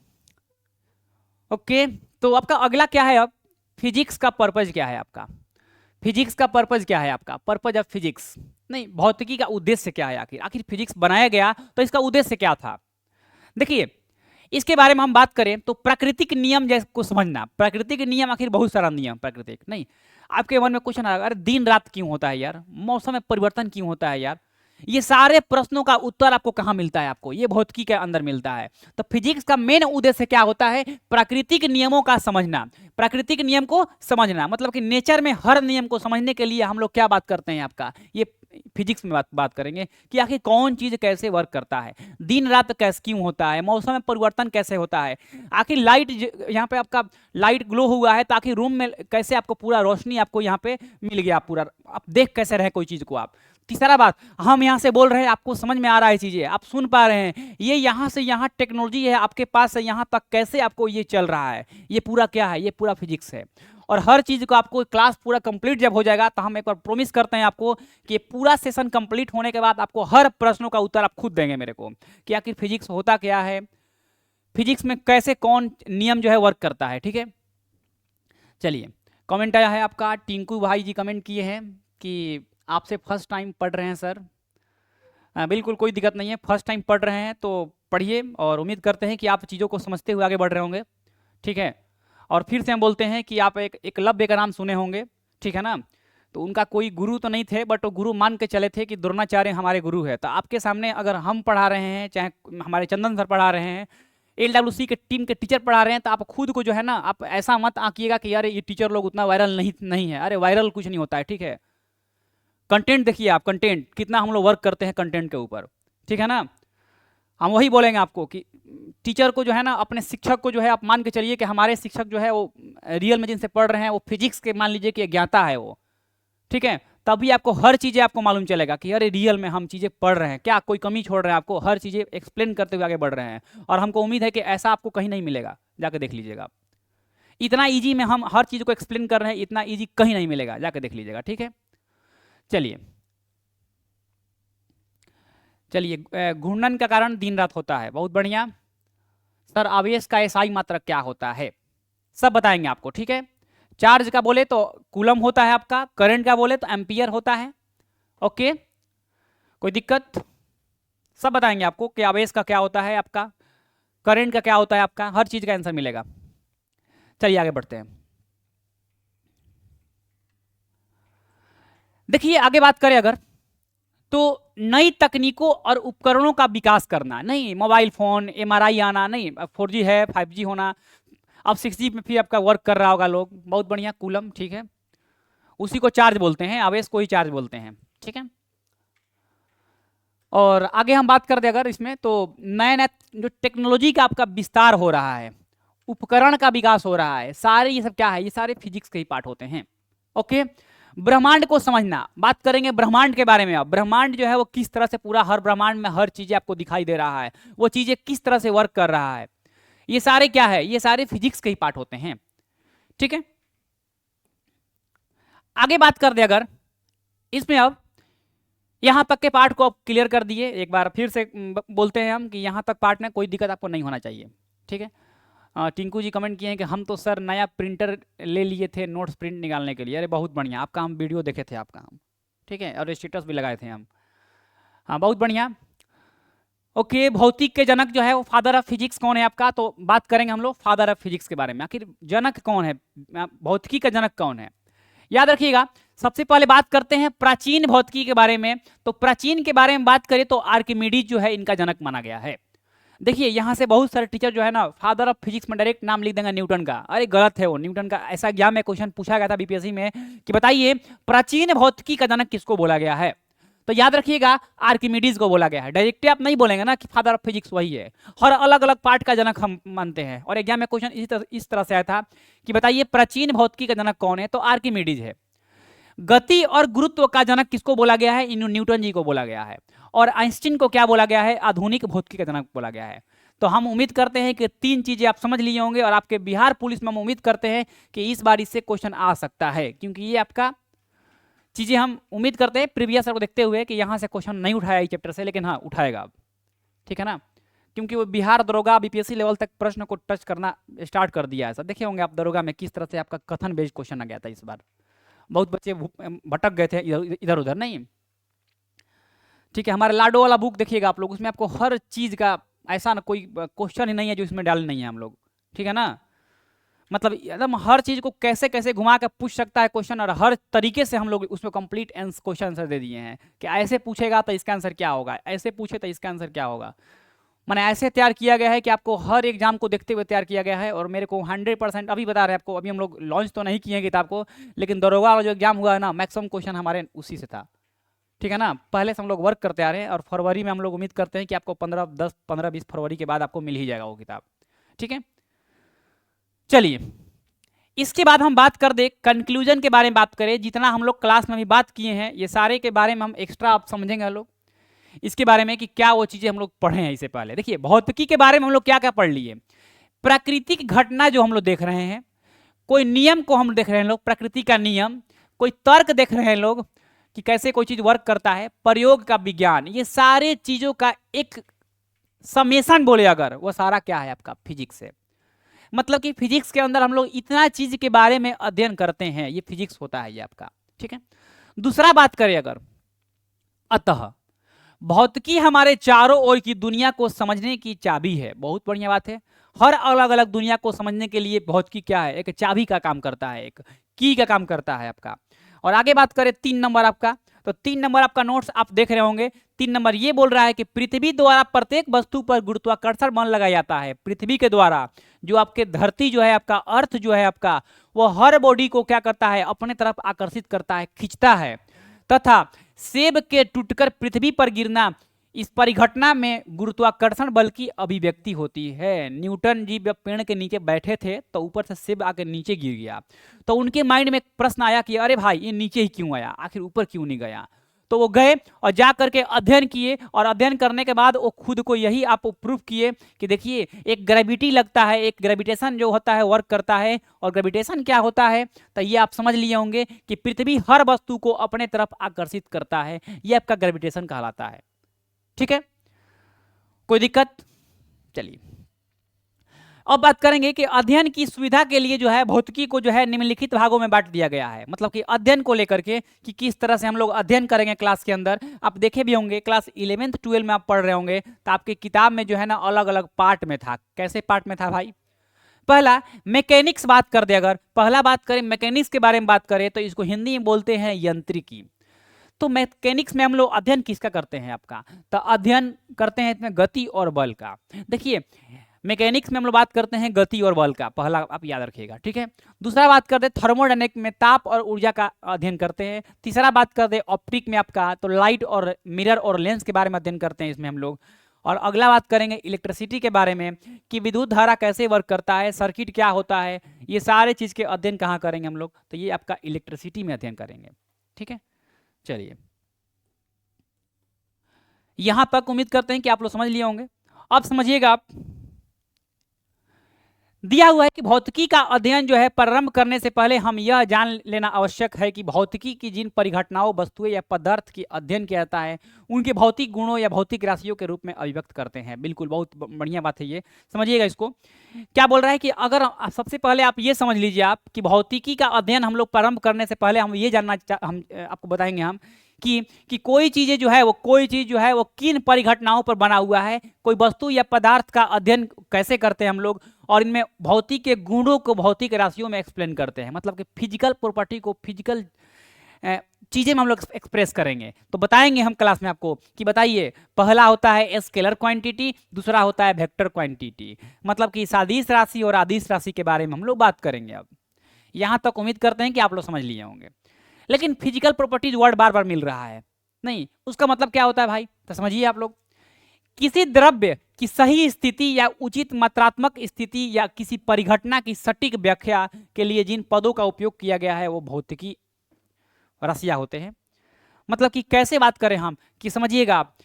ओके, तो आपका अगला क्या है, अब फिजिक्स का पर्पज क्या है आपका, फिजिक्स का पर्पज क्या है आपका, पर्पज ऑफ फिजिक्स, नहीं भौतिकी का उद्देश्य क्या है, आखिर आखिर फिजिक्स बनाया गया तो इसका उद्देश्य क्या था। देखिए, इसके बारे में हम बात करें तो प्राकृतिक नियम जैसे को समझना, प्राकृतिक नियम, आखिर बहुत सारा नियम प्राकृतिक, नहीं आपके मन में क्वेश्चन आएगा अरे दिन रात क्यों होता है यार, मौसम में परिवर्तन क्यों होता है यार, ये सारे प्रश्नों का उत्तर आपको कहाँ मिलता है, आपको ये भौतिकी के अंदर मिलता है। तो फिजिक्स का मेन उद्देश्य क्या होता है, प्राकृतिक नियमों का समझना, प्राकृतिक नियम को समझना, मतलब कि नेचर में हर नियम को समझने के लिए हम लोग क्या बात करते हैं आपका, ये फिजिक्स में बात करेंगे कि आखिर कौन चीज कैसे वर्क करता है, दिन रात कैसे क्यों होता है, मौसम में परिवर्तन कैसे होता है, आखिर लाइट यहाँ पे आपका लाइट ग्लो हुआ है तो आखिर रूम में कैसे आपको पूरा रोशनी आपको यहाँ पे मिल गया, पूरा आप देख कैसे रहे कोई चीज को आप। तीसरा बात, हम यहाँ से बोल रहे हैं आपको समझ में आ रहा है चीजें, आप सुन पा रहे हैं, ये यहाँ से यहाँ टेक्नोलॉजी है आपके पास से यहाँ तक कैसे आपको ये चल रहा है, ये पूरा क्या है, ये पूरा फिजिक्स है। और हर चीज को आपको क्लास पूरा कंप्लीट जब हो जाएगा तो हम एक बार प्रॉमिस करते हैं आपको कि पूरा सेशन कंप्लीट होने के बाद आपको हर प्रश्नों का उत्तर आप खुद देंगे मेरे को कि आखिर फिजिक्स होता क्या है, फिजिक्स में कैसे कौन नियम जो है वर्क करता है, ठीक है। चलिए, कमेंट आया है आपका, टिंकू भाई जी कमेंट किए हैं कि आपसे फर्स्ट टाइम पढ़ रहे हैं सर। बिल्कुल कोई दिक्कत नहीं है, फर्स्ट टाइम पढ़ रहे हैं तो पढ़िए और उम्मीद करते हैं कि आप चीज़ों को समझते हुए आगे बढ़ रहे होंगे, ठीक है। और फिर से हम बोलते हैं कि आप एक एकलव्य का नाम सुने होंगे, ठीक है ना, तो उनका कोई गुरु तो नहीं थे बट वो गुरु मान के चले थे कि द्रोणाचार्य हमारे गुरु है। तो आपके सामने अगर हम पढ़ा रहे हैं, चाहे हमारे चंदन सर पढ़ा रहे हैं, LWC के टीम के टीचर पढ़ा रहे हैं, तो आप खुद को जो है ना, आप ऐसा मत आंकिएगा कि यार ये टीचर लोग उतना वायरल नहीं है, अरे वायरल कुछ नहीं होता है, ठीक है। कंटेंट देखिए आप, कंटेंट कितना हम लोग वर्क करते हैं कंटेंट के ऊपर, ठीक है ना। हम वही बोलेंगे आपको कि टीचर को जो है ना, अपने शिक्षक को जो है आप मान के चलिए कि हमारे शिक्षक जो है वो रियल में जिनसे पढ़ रहे हैं वो फिजिक्स के मान लीजिए कि ज्ञाता है वो, ठीक है, तभी आपको हर चीज़ें आपको मालूम चलेगा कि अरे रियल में हम चीज़ें पढ़ रहे हैं, क्या कोई कमी छोड़ रहे हैं, आपको हर चीज़ें एक्सप्लेन करते हुए आगे बढ़ रहे हैं। और हमको उम्मीद है कि ऐसा आपको कहीं नहीं मिलेगा, जाके देख लीजिएगा, इतना ईजी में हम हर चीज़ को एक्सप्लेन कर रहे हैं, इतना ईजी कहीं नहीं मिलेगा, जाके देख लीजिएगा, ठीक है। चलिए चलिए, घूर्णन का कारण दिन रात होता है, बहुत बढ़िया सर। आवेश का एसआई मात्रक क्या होता है, सब बताएंगे आपको, ठीक है। चार्ज का बोले तो कूलम होता है आपका, करंट का बोले तो एम्पियर होता है, ओके, कोई दिक्कत, सब बताएंगे आपको कि आवेश का क्या होता है आपका, करंट का क्या होता है आपका, हर चीज का आंसर मिलेगा। चलिए आगे बढ़ते हैं। देखिए आगे बात करें अगर, तो नई तकनीकों और उपकरणों का विकास करना, नहीं मोबाइल फोन MRI आना, नहीं 4G है 5G होना, अब 6G में फिर आपका वर्क कर रहा होगा लोग, बहुत बढ़िया, कूलम, ठीक है, उसी को चार्ज बोलते हैं, आवेश को ही चार्ज बोलते हैं, ठीक है। और आगे हम बात कर दे अगर इसमें, तो नए नए जो टेक्नोलॉजी का आपका विस्तार हो रहा है, उपकरण का विकास हो रहा है, सारे ये सब क्या है, ये सारे फिजिक्स के ही पार्ट होते हैं, ओके। ब्रह्मांड को समझना, बात करेंगे ब्रह्मांड के बारे में। अब ब्रह्मांड जो है वो किस तरह से पूरा हर ब्रह्मांड में हर चीजें आपको दिखाई दे रहा है, वो चीजें किस तरह से वर्क कर रहा है, ये सारे क्या है, ये सारे फिजिक्स के ही पार्ट होते हैं, ठीक है। आगे बात कर दे अगर इसमें, अब यहां तक के पार्ट को आप क्लियर कर दिए, एक बार फिर से बोलते हैं हम कि यहां तक पार्ट में कोई दिक्कत आपको नहीं होना चाहिए, ठीक है। टिंकू जी कमेंट किए हैं कि हम तो सर नया प्रिंटर ले लिए थे नोट्स प्रिंट निकालने के लिए, अरे बहुत बढ़िया, आपका हम वीडियो देखे थे आपका हम, ठीक है, और स्टेटस भी लगाए थे हम, हाँ बहुत बढ़िया। ओके, भौतिक के जनक जो है वो फादर ऑफ फिजिक्स कौन है आपका, तो बात करेंगे हम लोग फादर ऑफ फिजिक्स के बारे में। आखिर जनक कौन है, भौतिकी का जनक कौन है, याद रखिएगा। सबसे पहले बात करते हैं प्राचीन भौतिकी के बारे में। तो प्राचीन के बारे में बात करें तो आर्किमिडीज जो है इनका जनक माना गया है। देखिए यहाँ से बहुत सारे टीचर जो है ना फादर ऑफ फिजिक्स में डायरेक्ट नाम लिख देंगे न्यूटन का। अरे गलत है वो, न्यूटन का ऐसा एग्जाम में क्वेश्चन पूछा गया था बीपीएससी में कि बताइए प्राचीन भौतिकी का जनक किसको बोला गया है, तो याद रखिएगा आर्किमिडीज को बोला गया है। डायरेक्टली आप नहीं बोलेंगे ना कि फादर ऑफ फिजिक्स वही है, हर अलग अलग पार्ट का जनक हम मानते हैं। और एग्जाम में क्वेश्चन इस तरह से आया था कि बताइए प्राचीन भौतिकी का जनक कौन है, तो आर्किमिडीज है। गति और गुरुत्व का जनक किसको बोला गया है, इन न्यूटन जी को बोला गया है। और आइंस्टीन को क्या बोला गया है, आधुनिक भौतिकी का जनक बोला गया है। तो हम उम्मीद करते हैं कि 3 चीजें आप समझ लिए होंगे, और आपके बिहार पुलिस में हम उम्मीद करते हैं कि इस बार इससे क्वेश्चन आ सकता है, क्योंकि ये आपका चीजें हम उम्मीद करते हैं प्रीवियस को देखते हुए कि यहाँ से क्वेश्चन नहीं उठाया इस चैप्टर से, लेकिन हाँ उठाएगा अब, ठीक है ना, क्योंकि वो बिहार दरोगा बीपीएससी लेवल तक प्रश्न को टच करना स्टार्ट कर दिया है। सब देखे होंगे आप दरोगा में किस तरह से आपका कथन बेस्ड क्वेश्चन आ गया था। इस बार बहुत बच्चे भटक गए थे इधर उधर, नहीं ठीक है। हमारे लाडो वाला बुक देखिएगा आप लोग, उसमें आपको हर चीज का ऐसा ना कोई क्वेश्चन ही नहीं है जो इसमें डाल नहीं है हम लोग, ठीक है ना। मतलब एकदम हर चीज को कैसे कैसे घुमा के पूछ सकता है क्वेश्चन, और हर तरीके से हम लोग उसमें कंप्लीट क्वेश्चन आंसर दे दिए हैं कि ऐसे पूछेगा तो इसका आंसर क्या होगा, ऐसे पूछे तो इसका आंसर क्या होगा। मैंने ऐसे तैयार किया गया है कि आपको हर एग्जाम को देखते हुए तैयार किया गया है। और मेरे को 100% अभी बता रहे हैं आपको, अभी हम लोग लॉन्च तो नहीं किए हैं किताब को, लेकिन दरोगा वाला जो एग्जाम हुआ है ना मैक्सिमम क्वेश्चन हमारे उसी से था, ठीक है ना। पहले से हम लोग वर्क करते आ रहे हैं, और फरवरी में हम लोग उम्मीद करते हैं कि आपको 15-20 फरवरी के बाद आपको मिल ही जाएगा वो किताब, ठीक है। चलिए इसके बाद हम बात कर दे कंक्लूजन के बारे में बात करें। जितना हम लोग क्लास में भी बात किए हैं ये सारे के बारे में हम एक्स्ट्रा आप समझेंगे हम लोग इसके बारे में कि क्या वो चीजें हम लोग पढ़े हैं इससे पहले। देखिए भौतिकी के बारे में हम लोग क्या क्या पढ़ लिए, प्राकृतिक घटना जो हम लोग देख रहे हैं, कोई नियम को हम देख रहे हैं लोग, प्रकृति का नियम, कोई तर्क देख रहे हैं लोग कि कैसे कोई चीज वर्क करता है, प्रयोग का विज्ञान, ये सारे चीजों का एक समेशन बोले अगर, वो सारा क्या है आपका फिजिक्स है। मतलब कि फिजिक्स के अंदर हम लोग इतना चीज के बारे में अध्ययन करते हैं, ये फिजिक्स होता है ये आपका, ठीक है। दूसरा बात करें अगर, अतः भौतिकी हमारे चारों ओर की दुनिया को समझने की चाबी है। बहुत बढ़िया बात है, हर अलग अलग दुनिया को समझने के लिए भौतिकी क्या है, एक चाबी का काम करता है, एक की का काम करता है आपका। और आगे बात करें 3 नंबर आपका, तो 3 नंबर आपका नोट्स आप देख रहे होंगे। 3 नंबर ये बोल रहा है कि पृथ्वी द्वारा प्रत्येक वस्तु पर गुरुत्वाकर्षण बल लगाया जाता है। पृथ्वी के द्वारा जो आपके धरती जो है आपका, अर्थ जो है आपका, वो हर बॉडी को क्या करता है, अपने तरफ आकर्षित करता है, खींचता है। तथा सेब के टूटकर पृथ्वी पर गिरना, इस परिघटना में गुरुत्वाकर्षण बल की अभिव्यक्ति होती है। न्यूटन जी जब पेड़ के नीचे बैठे थे तो ऊपर से सेब आकर नीचे गिर गया, तो उनके माइंड में एक प्रश्न आया कि अरे भाई ये नीचे ही क्यों आया, आखिर ऊपर क्यों नहीं गया। तो वो गए और जा करके अध्ययन किए, और अध्ययन करने के बाद वो खुद को यही आप प्रूफ किए कि देखिए एक ग्रेविटी लगता है, एक ग्रेविटेशन जो होता है वर्क करता है। और ग्रेविटेशन क्या होता है, तो ये आप समझ लिए होंगे कि पृथ्वी हर वस्तु को अपने तरफ आकर्षित करता है, ये आपका ग्रेविटेशन कहलाता है, ठीक है। कोई दिक्कत, चलिए अब बात करेंगे कि अध्ययन की सुविधा के लिए जो है भौतिकी को जो है निम्नलिखित भागों में बांट दिया गया है। मतलब कि अध्ययन को लेकर के कि किस तरह से हम लोग अध्ययन करेंगे क्लास के अंदर। आप देखे भी होंगे क्लास 11th 12 में आप पढ़ रहे होंगे, तो आपकी किताब में जो है ना अलग अलग पार्ट में था। कैसे पार्ट में था भाई, पहला मैकेनिक्स बात कर दे, अगर पहला बात करें मैकेनिक्स के बारे में बात करें तो इसको हिंदी में बोलते हैं यांत्रिकी। तो मैकेनिक्स में हम लोग अध्ययन किसका करते हैं आपका, तो अध्ययन करते हैं इसमें गति और बल का। देखिए मैकेनिक्स में हम लोग बात करते हैं गति और बल का, पहला आप याद रखिएगा, ठीक है। दूसरा बात करते हैं थर्मोडायनेमिक में ताप और ऊर्जा का अध्ययन करते हैं। तीसरा बात करते हैं ऑप्टिक में आपका, तो लाइट और मिरर और लेंस के बारे में अध्ययन करते हैं इसमें हम लोग। और अगला बात करेंगे इलेक्ट्रिसिटी के बारे में कि विद्युत धारा कैसे वर्क करता है, सर्किट क्या होता है, ये सारे चीज़ के अध्ययन कहाँ करेंगे हम लोग, तो ये आपका इलेक्ट्रिसिटी में अध्ययन करेंगे, ठीक है। चलिए यहां तक उम्मीद करते हैं कि आप लोग समझ लिए होंगे। अब समझिएगा आप, दिया हुआ है कि भौतिकी का अध्ययन जो है प्रारंभ करने से पहले हम यह जान लेना आवश्यक है कि भौतिकी की जिन परिघटनाओं, वस्तुएं या पदार्थ की अध्ययन किया जाता है उनके भौतिक गुणों या भौतिक राशियों के रूप में अभिव्यक्त करते हैं। बिल्कुल बहुत बढ़िया बात है, ये समझिएगा इसको। क्या बोल रहा है कि अगर सबसे पहले आप ये समझ लीजिए आप कि भौतिकी का अध्ययन हम लोग प्रारंभ करने से पहले हम ये जानना हम आपको बताएंगे हम कि कोई चीजें जो है वो कोई चीज जो है वो किन परिघटनाओं पर बना हुआ है, कोई वस्तु या पदार्थ का अध्ययन कैसे करते हैं हम लोग, और इनमें भौतिक के गुणों को भौतिक राशियों में एक्सप्लेन करते हैं, मतलब कि फिजिकल प्रॉपर्टी को फिजिकल चीजें में हम लोग एक्सप्रेस करेंगे। तो बताएंगे हम क्लास में आपको कि बताइए, पहला होता है स्केलर क्वांटिटी, दूसरा होता है वेक्टर क्वांटिटी, मतलब कि सदिश राशि और अदिश राशि के बारे में हम लोग बात करेंगे। अब यहां तक उम्मीद करते हैं कि आप लोग समझ लिए होंगे। लेकिन फिजिकल प्रॉपर्टीज वर्ड बार बार मिल रहा है, नहीं उसका मतलब क्या होता है भाई, तो समझिए आप लोग। किसी द्रव्य की सही स्थिति या उचित मात्रात्मक स्थिति या किसी परिघटना की सटीक व्याख्या के लिए जिन पदों का उपयोग किया गया है वो भौतिकी राशियां होते हैं। मतलब कि कैसे बात करें हम, कि समझिएगा आप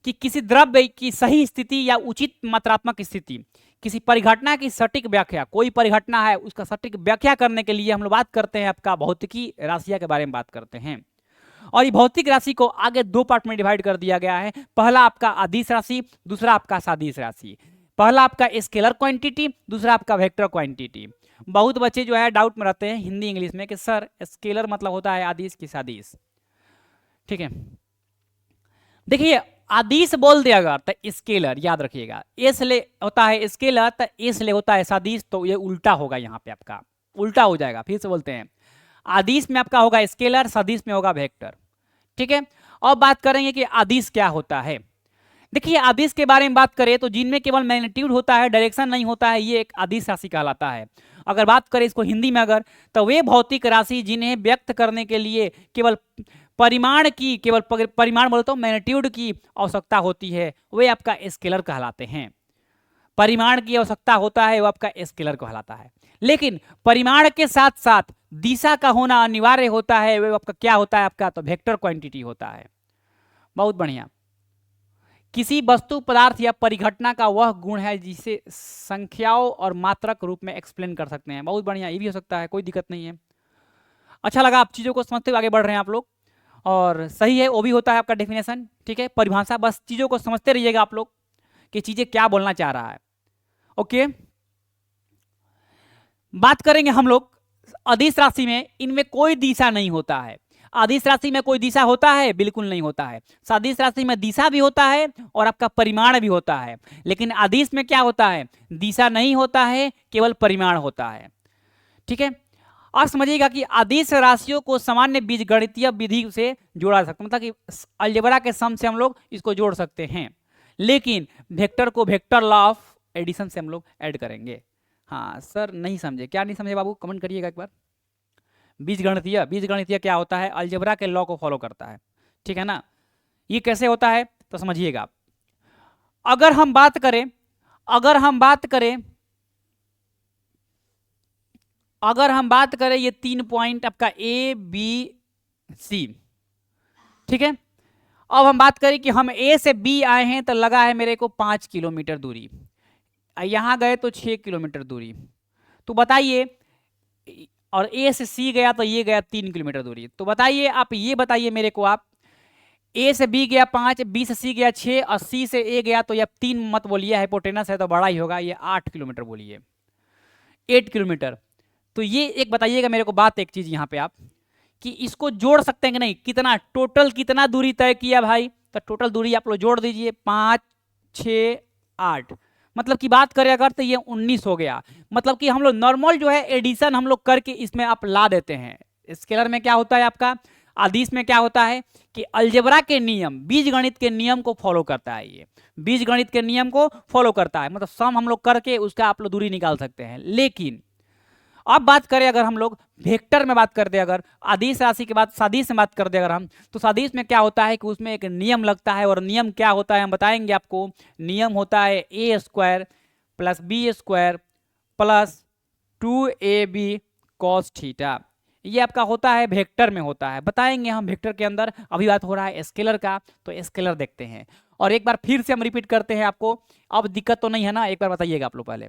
कि किसी द्रव्य की सही स्थिति या उचित मात्रात्मक स्थिति, किसी परिघटना की सटीक व्याख्या, कोई परिघटना है उसका सटीक व्याख्या करने के लिए हम लोग बात करते हैं आपका भौतिकी राशियां के बारे में बात करते हैं। और ये भौतिक राशि को आगे दो पार्ट में डिवाइड कर दिया गया है, पहला आपका अदिश राशि, दूसरा आपका सदिश राशि। पहला आपका स्केलर क्वांटिटी, दूसरा आपका वेक्टर क्वांटिटी। बहुत बच्चे जो है डाउट में रहते हैं हिंदी इंग्लिश में कि सर स्केलर मतलब होता है अदिश की सदिश, ठीक है। देखिए अदिश बोल दे अगर तो स्केलर याद रखिएगा, एस ले होता है स्केलर तो एस ले होता है सदिश, तो ये उल्टा होगा, यहाँ पे आपका उल्टा हो जाएगा। फिर से बोलते हैं, अदिश में आपका होगा स्केलर, सदिश में होगा वेक्टर, ठीक है। अब बात करेंगे कि अदिश क्या होता है। देखिए अदिश के बारे में बात करें तो जिनमें केवल मैग्नीट्यूड होता है, डायरेक्शन नहीं होता है, ये एक अदिश राशि कहलाता है। अगर बात करें इसको हिंदी में अगर, तो वे भौतिक राशि जिन्हें व्यक्त करने के लिए केवल परिमाण की, केवल परिमाण बोलता हूँ मैग्नीट्यूड की आवश्यकता होती है, वे आपका स्केलर कहलाते हैं। परिमाण की आवश्यकता होता है वो आपका स्केलर कहलाता है। लेकिन परिमाण के साथ साथ दिशा का होना अनिवार्य होता है, वो आपका क्या होता है, आपका तो वेक्टर क्वांटिटी होता है। बहुत बढ़िया। किसी वस्तु पदार्थ या परिघटना का वह गुण है जिसे संख्याओं और मात्रक रूप में एक्सप्लेन कर सकते हैं। बहुत बढ़िया, ये भी हो सकता है, कोई दिक्कत नहीं है। अच्छा लगा, आप चीज़ों को समझते हुए आगे बढ़ रहे हैं आप लोग, और सही है, वो भी होता है आपका डेफिनेशन, ठीक है। परिभाषा बस चीज़ों को समझते रहिएगा आप लोग कि चीज़ें क्या बोलना चाह रहा है। ओके, बात करेंगे हम लोग अदिश राशि में, इनमें कोई दिशा नहीं होता है। अदिश राशि में कोई दिशा होता है, बिल्कुल नहीं होता है। सदिश राशि में दिशा भी होता है और आपका परिमाण भी होता है, लेकिन अदिश में क्या होता है, दिशा नहीं होता है, केवल परिमाण होता है, ठीक है। और समझिएगा कि अदिश राशियों को सामान्य बीजगणितीय विधि से जोड़ा सकते, मतलब कि अलजेब्रा के सम से हम लोग इसको जोड़ सकते हैं, लेकिन वेक्टर को वेक्टर लॉ ऑफ एडिशन से हम लोग ऐड करेंगे। हाँ सर नहीं समझे, क्या नहीं समझे बाबू, कमेंट करिएगा एक बार। बीजगणितीय, बीजगणितीय क्या होता है, अलजेब्रा के लॉ को फॉलो करता है, ठीक है ना। ये कैसे होता है तो समझिएगा। अगर हम बात करें ये 3 पॉइंट आपका ए बी सी, ठीक है। अब हम बात करें कि हम ए से बी आए हैं तो लगा है मेरे को 5 किलोमीटर दूरी, यहां गए तो 6 किलोमीटर दूरी, तो बताइए, और ए से सी गया तो ये गया 3 किलोमीटर दूरी, तो बताइए आप, ये बताइए मेरे को आप, ए से बी गया 5, बी से सी गया 6 और सी से ए गया, तो ये 3 मत बोलिए, हाइपोटेनस है तो बड़ा ही होगा, ये 8 किलोमीटर बोलिए, 8 किलोमीटर। तो ये एक बताइएगा मेरे को बात, एक चीज यहाँ पे आप, कि इसको जोड़ सकते हैं कि नहीं, कितना टोटल कितना दूरी तय किया भाई, तो टोटल दूरी आप लोग जोड़ दीजिए, 5 6 8, मतलब की बात करें अगर तो ये 19 हो गया। मतलब कि हम लोग नॉर्मल जो है एडिशन हम लोग करके इसमें आप ला देते हैं। स्केलर में क्या होता है आपका, अदिश में क्या होता है कि अलजेब्रा के नियम, बीजगणित के नियम को फॉलो करता है, ये बीजगणित के नियम को फॉलो करता है, मतलब सम हम लोग करके उसका आप लोग दूरी निकाल सकते हैं। लेकिन अब बात करें अगर हम लोग वेक्टर में बात कर दे, अगर अदिश राशि के बाद सदिश में बात कर दे अगर हम, तो सदिश में क्या होता है कि उसमें एक नियम लगता है, और नियम क्या होता है हम बताएंगे आपको। नियम होता है a square plus B square plus 2ab cos थीटा, ये आपका होता है वेक्टर में होता है, बताएंगे हम वेक्टर के अंदर। अभी बात हो रहा है स्केलर का, तो स्केलर देखते हैं, और एक बार फिर से हम रिपीट करते हैं आपको, अब दिक्कत तो नहीं है ना, एक बार बताइएगा आप लोग पहले।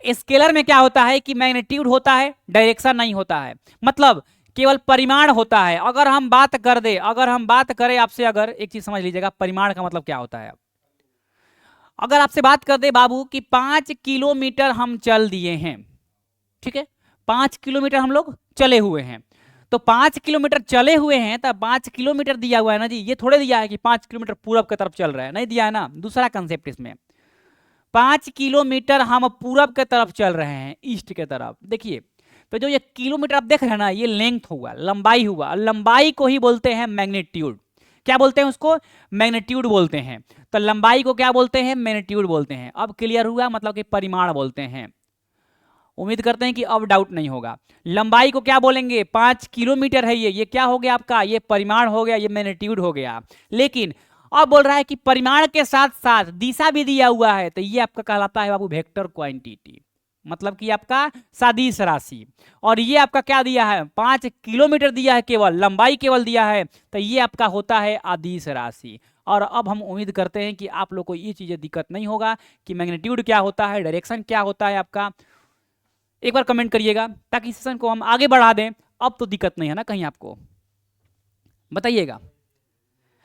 स्केलर में क्या होता है कि मैग्नीट्यूड होता है, डायरेक्शन नहीं होता है, मतलब केवल परिमाण होता है। अगर हम बात करें आपसे, अगर एक चीज समझ लीजिएगा, परिमाण का मतलब क्या होता है। अगर आपसे बात कर दे बाबू कि 5 किलोमीटर हम चल दिए हैं, ठीक है, 5 किलोमीटर हम लोग चले हुए हैं, तो 5 किलोमीटर चले हुए हैं, तो 5 किलोमीटर दिया हुआ है ना जी, ये थोड़े दिया है कि 5 किलोमीटर पूरब की तरफ चल रहा है, नहीं दिया है ना। दूसरा कंसेप्ट इसमें 5 किलोमीटर हम पूरब की तरफ चल रहे हैं, ईस्ट की तरफ। देखिए तो जो ये किलोमीटर आप देख रहे हैं ना, ये लेंथ हुआ, लंबाई हुआ, लंबाई को ही बोलते हैं मैग्नीट्यूड। क्या बोलते हैं उसको? मैग्नीट्यूड बोलते हैं। तो लंबाई को क्या बोलते हैं? मैग्नीट्यूड बोलते हैं। अब क्लियर हुआ, मतलब कि परिमाण बोलते हैं। उम्मीद करते हैं कि अब डाउट नहीं होगा। लंबाई को क्या बोलेंगे? 5 किलोमीटर है ये क्या हो गया आपका? ये परिमाण हो गया, ये मैग्नीट्यूड हो गया। लेकिन अब बोल रहा है कि परिमाण के साथ साथ दिशा भी दिया हुआ है, तो ये आपका कहलाता है बाबू वेक्टर क्वांटिटी, मतलब कि आपका सदिश राशि। और ये आपका क्या दिया है? 5 किलोमीटर दिया है, केवल लंबाई केवल दिया है, तो ये आपका होता है अदिश राशि। और अब हम उम्मीद करते हैं कि आप लोग को ये चीजें दिक्कत नहीं होगा कि मैग्नीट्यूड क्या होता है, डायरेक्शन क्या होता है आपका। एक बार कमेंट करिएगा ताकि सेशन को हम आगे बढ़ा दें। अब तो दिक्कत नहीं है ना कहीं आपको? बताइएगा।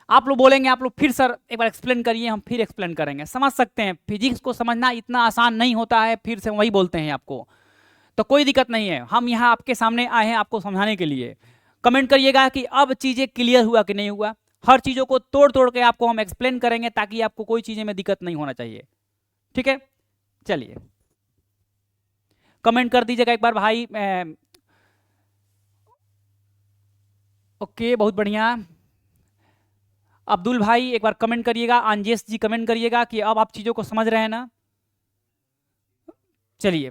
आप लोग बोलेंगे, आप लोग फिर सर एक बार एक्सप्लेन करिए, हम फिर एक्सप्लेन करेंगे। समझ सकते हैं, फिजिक्स को समझना इतना आसान नहीं होता है, फिर से वही बोलते हैं आपको, तो कोई दिक्कत नहीं है। हम यहाँ आपके सामने आए हैं आपको समझाने के लिए। कमेंट करिएगा कि अब चीज़ें क्लियर हुआ कि नहीं हुआ। हर चीज़ों को तोड़ तोड़ के आपको हम एक्सप्लेन करेंगे ताकि आपको कोई चीज़ें में दिक्कत नहीं होना चाहिए। ठीक है, चलिए कमेंट कर दीजिएगा एक बार भाई। ओके, बहुत बढ़िया। अब्दुल भाई एक बार कमेंट करिएगा। अंजेश जी कमेंट करिएगा कि अब आप चीज़ों को समझ रहे हैं ना। चलिए,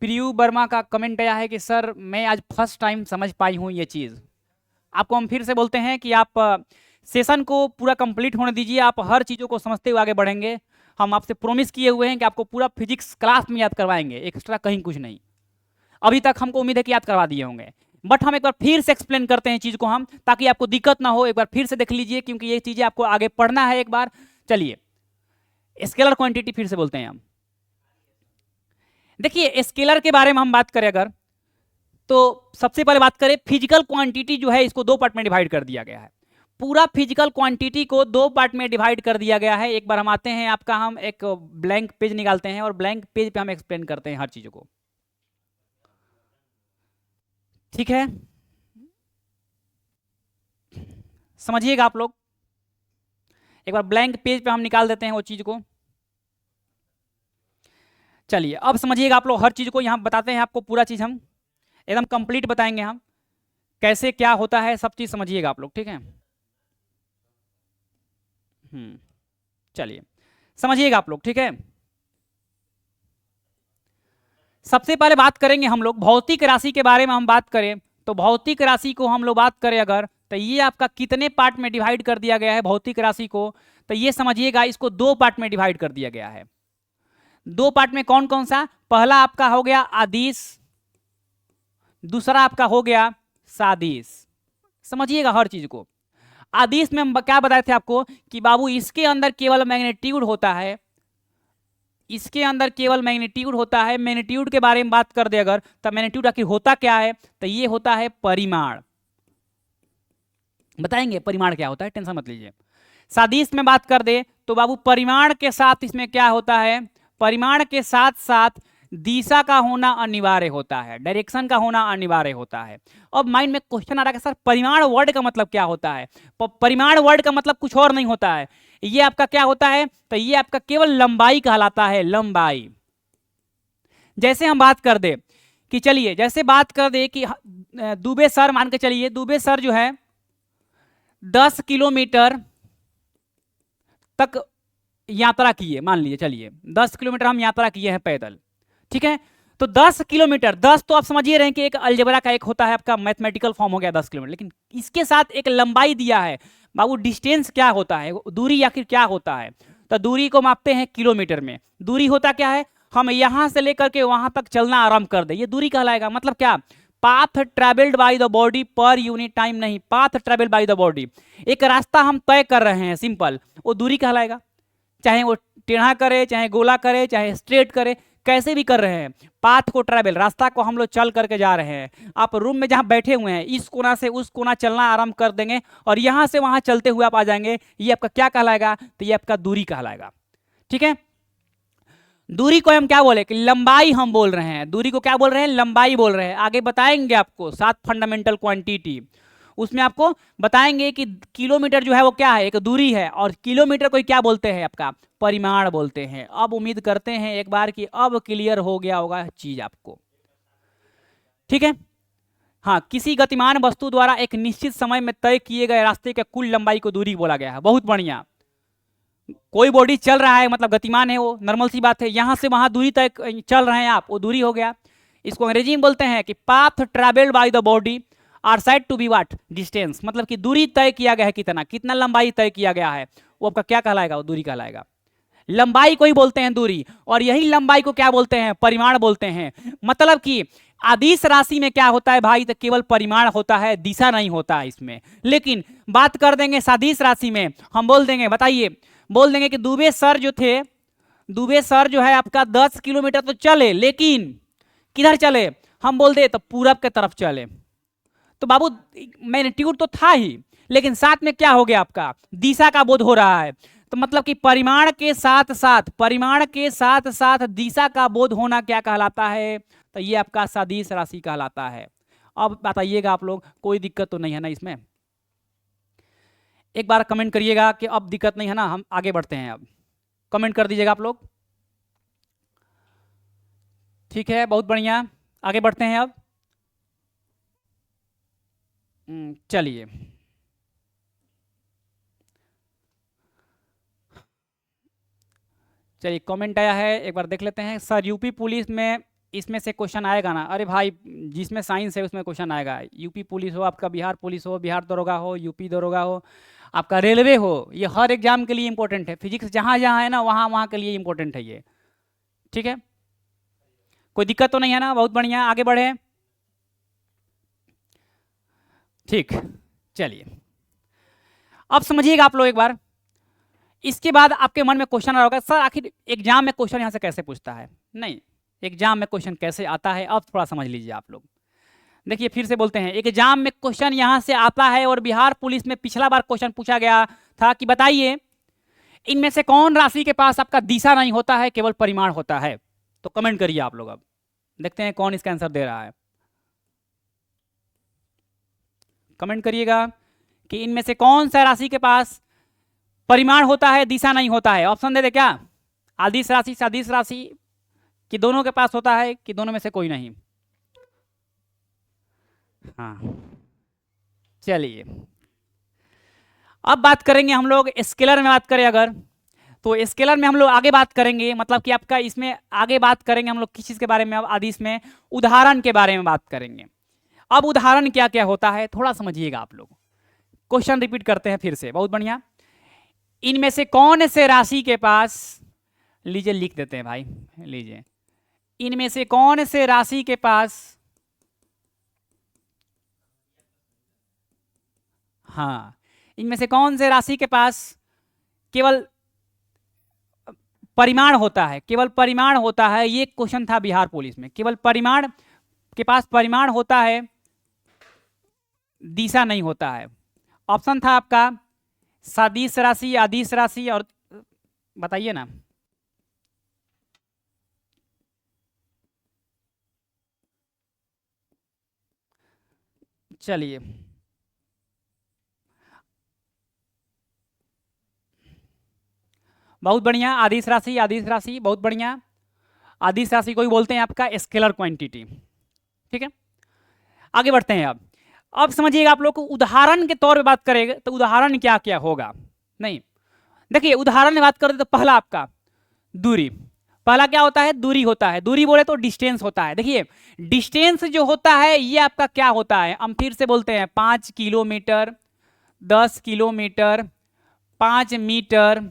प्रियू वर्मा का कमेंट आया है कि सर मैं आज फर्स्ट टाइम समझ पाई हूँ ये चीज़। आपको हम फिर से बोलते हैं कि आप सेशन को पूरा कंप्लीट होने दीजिए, आप हर चीज़ों को समझते हुए आगे बढ़ेंगे। हम आपसे प्रॉमिस किए हुए हैं कि आपको पूरा फिजिक्स क्लास में याद करवाएंगे, एक्स्ट्रा कहीं कुछ नहीं। अभी तक हमको उम्मीद है कि याद करवा दिए होंगे, बट हम एक बार फिर से एक्सप्लेन करते हैं चीज़ को हम, ताकि आपको दिक्कत ना हो। एक बार फिर से देख लीजिए, क्योंकि ये चीज़ें आपको आगे पढ़ना है एक बार। चलिए, स्केलर क्वांटिटी फिर से बोलते हैं हम। देखिए, स्केलर के बारे में हम बात करें अगर, तो सबसे पहले बात करें फिजिकल क्वांटिटी जो है, इसको दो पार्ट में डिवाइड कर दिया गया है। पूरा फिजिकल क्वांटिटी को दो पार्ट में डिवाइड कर दिया गया है। एक बार हम आते हैं आपका, हम एक ब्लैंक पेज निकालते हैं और ब्लैंक पेज पे हम एक्सप्लेन करते हैं हर चीज़ों को। ठीक है, समझिएगा आप लोग। एक बार ब्लैंक पेज पे हम निकाल देते हैं वो चीज़ को। चलिए, अब समझिएगा आप लोग, हर चीज़ को यहाँ बताते हैं आपको, पूरा चीज़ हम एकदम कंप्लीट बताएंगे हम, कैसे क्या होता है, सब चीज़ समझिएगा आप लोग। ठीक है, चलिए समझिएगा आप लोग। ठीक है, सबसे पहले बात करेंगे हम लोग भौतिक राशि के बारे में। हम बात करें तो भौतिक राशि को हम लोग बात करें अगर, तो ये आपका कितने पार्ट में डिवाइड कर दिया गया है भौतिक राशि को, तो ये समझिएगा, इसको दो पार्ट में डिवाइड कर दिया गया है। दो पार्ट में कौन कौन सा? पहला आपका हो गया आदिश, दूसरा आपका हो गया सादिश। समझिएगा हर चीज को। आदिश में हम क्या बताए थे आपको कि बाबू इसके अंदर केवल मैग्नीट्यूड होता है, इसके अंदर केवल मैग्नीट्यूड होता है। मैग्नीट्यूड के बारे में बात कर दे अगर, तो मैग्नीट्यूड आखिर होता क्या है? तो ये होता है परिमाण। बताएंगे परिमाण क्या होता है, टेंशन मत लीजिए। सादिश में बात कर दे तो बाबू परिमाण के साथ इसमें क्या होता है? परिमाण के साथ साथ दिशा का होना अनिवार्य होता है, डायरेक्शन का होना अनिवार्य होता है। अब माइंड में क्वेश्चन आ रहा है सर परिमाण वर्ड का मतलब क्या होता है? परिमाण वर्ड का मतलब कुछ और नहीं होता है, ये आपका क्या होता है? तो ये आपका केवल लंबाई कहलाता है, लंबाई। जैसे हम बात कर दे कि, चलिए जैसे बात कर दे कि दुबे सर, मान के चलिए दुबे सर जो है 10 किलोमीटर तक यात्रा किए, मान लीजिए, चलिए 10 किलोमीटर हम यात्रा किए हैं पैदल। ठीक है, तो 10 किलोमीटर, 10 तो आप समझिए रहे हैं कि एक अलजेब्रा का एक होता है आपका मैथमेटिकल फॉर्म हो गया 10 किलोमीटर, लेकिन इसके साथ एक लंबाई दिया है। बाबू डिस्टेंस क्या होता है, दूरी आखिर क्या होता है? तो दूरी को मापते हैं किलोमीटर में। दूरी होता क्या है? हम यहां से लेकर के वहां तक चलना आरंभ कर दे, ये दूरी कहलाएगा। मतलब क्या? Path travelled by the body per unit time नहीं, path travelled by the body. एक रास्ता हम तय कर रहे हैं सिंपल, वो दूरी कहलाएगा। चाहे वो टेढ़ा करे, चाहे गोला करे, चाहे स्ट्रेट करे, कैसे भी कर रहे हैं, पाथ को ट्रैवल, रास्ता को हम लोग चल करके जा रहे हैं। आप रूम में जहां बैठे हुए हैं, इस कोना से उस कोना चलना आरंभ कर देंगे और यहां से वहां चलते हुए आप आ जाएंगे, ये आपका क्या कहलाएगा? तो ये आपका दूरी कहलाएगा। ठीक है, दूरी को हम क्या बोले कि लंबाई हम बोल रहे हैं, दूरी को क्या बोल रहे हैं, लंबाई बोल रहे हैं। आगे बताएंगे आपको 7 फंडामेंटल क्वांटिटी, उसमें आपको बताएंगे कि किलोमीटर जो है वो क्या है, एक दूरी है, और किलोमीटर को क्या बोलते हैं, आपका परिमाण बोलते हैं। अब उम्मीद करते हैं एक बार कि अब क्लियर हो गया होगा चीज आपको, ठीक है। हाँ, किसी गतिमान वस्तु द्वारा एक निश्चित समय में तय किए गए रास्ते के कुल लंबाई को दूरी बोला गया है। बहुत बढ़िया, कोई बॉडी चल रहा है मतलब गतिमान है, वो नॉर्मल सी बात है, यहां से वहां दूरी तय चल रहे हैं आप, वो दूरी हो गया। इसको अंग्रेजी में बोलते हैं कि path travelled by the body are said to be what, distance, मतलब कि दूरी तय किया गया है, कितना कितना लंबाई तय किया गया है, वो आपका क्या कहलाएगा, वो दूरी कहलाएगा। लंबाई को ही बोलते हैं दूरी, और यही लंबाई को क्या बोलते हैं, परिमाण बोलते हैं। मतलब कि अदिश राशि में क्या होता है भाई, तो केवल परिमाण होता है, दिशा नहीं होता है इसमें। लेकिन बात कर देंगे सदिश राशि में, हम बोल देंगे, बताइए, बोल देंगे कि दुबे सर जो थे, दुबे सर जो है आपका 10 किलोमीटर तो चले, लेकिन किधर चले, हम बोल दे तो पूरब के तरफ चले। तो बाबू मैग्नीट्यूड तो था ही, लेकिन साथ में क्या हो गया, आपका दिशा का बोध हो रहा है। तो मतलब कि परिमाण के साथ साथ, परिमाण के साथ साथ दिशा का बोध होना क्या कहलाता है, तो ये आपका सदिश राशि कहलाता है। अब बताइएगा आप लोग, कोई दिक्कत तो नहीं है ना इसमें? एक बार कमेंट करिएगा कि अब दिक्कत नहीं है ना, हम आगे बढ़ते हैं। अब कमेंट कर दीजिएगा आप लोग, ठीक है, बहुत बढ़िया, आगे बढ़ते हैं अब। चलिए, चलिए कमेंट आया है, एक बार देख लेते हैं। सर यूपी पुलिस में इसमें से क्वेश्चन आएगा ना? अरे भाई, जिसमें साइंस है उसमें क्वेश्चन आएगा। यूपी पुलिस हो, आपका बिहार पुलिस हो, बिहार दरोगा हो, यूपी दरोगा हो, आपका रेलवे हो, ये हर एग्जाम के लिए इंपॉर्टेंट है। फिजिक्स जहाँ जहाँ है ना, वहाँ वहाँ के लिए इंपॉर्टेंट है ये, ठीक है, कोई दिक्कत तो नहीं है ना? बहुत बढ़िया, आगे बढ़े, ठीक। चलिए, अब समझिएगा आप लोग एक बार। इसके बाद आपके मन में क्वेश्चन आ रहा होगा, सर आखिर एग्जाम में क्वेश्चन यहाँ से कैसे पूछता है? नहीं, एग्जाम में क्वेश्चन कैसे आता है अब थोड़ा समझ लीजिए आप लोग। देखिए, फिर से बोलते हैं, एग्जाम में क्वेश्चन यहाँ से आता है, और बिहार पुलिस में पिछला बार क्वेश्चन पूछा गया था कि बताइए इनमें से कौन राशि के पास आपका दिशा नहीं होता है, केवल परिमाण होता है? तो कमेंट करिए आप लोग, अब देखते हैं कौन इसका आंसर दे रहा है। कमेंट करिएगा कि इनमें से कौन सा राशि के पास परिमाण होता है, दिशा नहीं होता है। ऑप्शन दे दे क्या? आदिश राशि, सदिश राशि, कि दोनों के पास होता है, कि दोनों में से कोई नहीं? हाँ, चलिए, अब बात करेंगे हम लोग स्केलर में। बात करें अगर, तो स्केलर में हम लोग आगे बात करेंगे, मतलब कि आपका इसमें आगे बात करेंगे हम लोग किस चीज के बारे में, अब आदिश में उदाहरण के बारे में बात करेंगे। अब उदाहरण क्या क्या होता है थोड़ा समझिएगा आप लोग। क्वेश्चन रिपीट करते हैं फिर से, बहुत बढ़िया। इनमें से कौन से राशि के पास, लीजिए लिख देते हैं भाई, लीजिए, इनमें से कौन से राशि के पास, हाँ, इनमें से कौन से राशि के पास केवल परिमाण होता है, केवल परिमाण होता है? ये क्वेश्चन था बिहार पुलिस में, केवल परिमाण के पास परिमाण होता है, दिशा नहीं होता है। ऑप्शन था आपका सदिश राशि, अदिश राशि, और बताइए ना। चलिए, बहुत बढ़िया, आदिश राशि, आदिश राशि, बहुत बढ़िया। आदिश राशि को ही बोलते हैं आपका स्केलर क्वांटिटी, ठीक है। आगे बढ़ते हैं अब समझिएगा आप लोग को, उदाहरण के तौर पे बात करेंगे तो उदाहरण क्या क्या होगा। नहीं, देखिए, उदाहरण में बात करें तो पहला आपका दूरी, पहला क्या होता है, दूरी होता है। दूरी बोले तो डिस्टेंस होता है। देखिए, डिस्टेंस जो होता है ये आपका क्या होता है, हम फिर से बोलते हैं, 5 किलोमीटर, 10 किलोमीटर, 5 मीटर,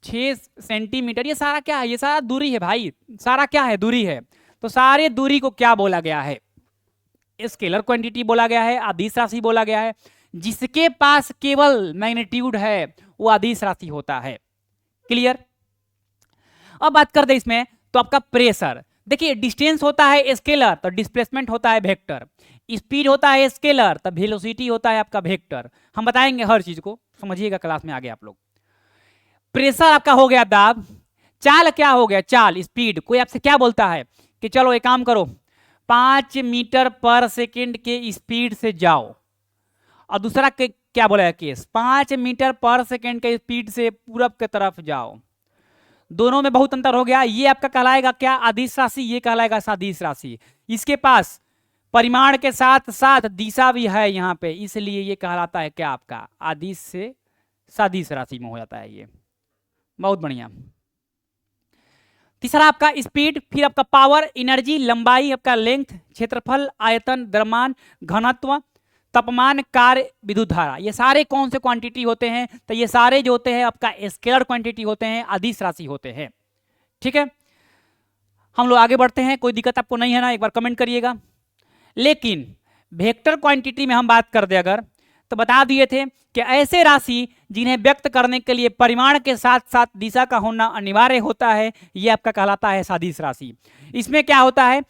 6 सेंटीमीटर, ये सारा क्या है, ये सारा दूरी है भाई, सारा क्या है, दूरी है। तो सारे दूरी को क्या बोला गया है, स्केलर क्वांटिटी बोला गया है, अदिश राशि बोला गया है। जिसके पास केवल मैग्नीट्यूड है वो अदिश राशि होता है। क्लियर? अब बात कर दे इसमें, तो आपका प्रेशर, देखिए, डिस्टेंस होता है स्केलर तो डिस्प्लेसमेंट होता है वेक्टर, स्पीड होता है स्केलर तो वेलोसिटी होता है आपका वेक्टर। हम बताएंगे हर चीज को, समझिएगा क्लास में आगे आप लोग। प्रेशर आपका हो गया दाब, चाल क्या हो गया, चाल स्पीड। कोई आपसे क्या बोलता है कि चलो एक काम करो 5 मीटर पर सेकेंड के स्पीड से जाओ, और दूसरा क्या बोला है केस, 5 मीटर पर सेकेंड के स्पीड से पूरब की तरफ जाओ। दोनों में बहुत अंतर हो गया। ये आपका कहलाएगा क्या, अदिश राशि, ये कहलाएगा सदिश राशि। इसके पास परिमाण के साथ साथ दिशा भी है यहाँ पे, इसलिए ये कहलाता है क्या, आपका अदिश से सदिश राशि में हो जाता है ये। बहुत बढ़िया। तीसरा आपका स्पीड, फिर आपका पावर, एनर्जी, लंबाई, आपका लेंथ, क्षेत्रफल, आयतन, द्रव्यमान, घनत्व, तापमान, कार्य, विद्युत धारा। ये सारे कौन से क्वांटिटी होते हैं, तो ये सारे जो होते हैं आपका स्केलर क्वांटिटी होते हैं, अदिश राशि होते हैं। ठीक है, हम लोग आगे बढ़ते हैं। कोई दिक्कत आपको नहीं है ना, एक बार कमेंट करिएगा। लेकिन वेक्टर क्वांटिटी में हम बात कर दे अगर, तो बता दिए थे कि ऐसे राशि जिन्हें व्यक्त करने के लिए परिमाण के साथ साथ दिशा का होना अनिवार्य होता है, यह आपका कहलाता है सदिश राशि। इसमें क्या होता है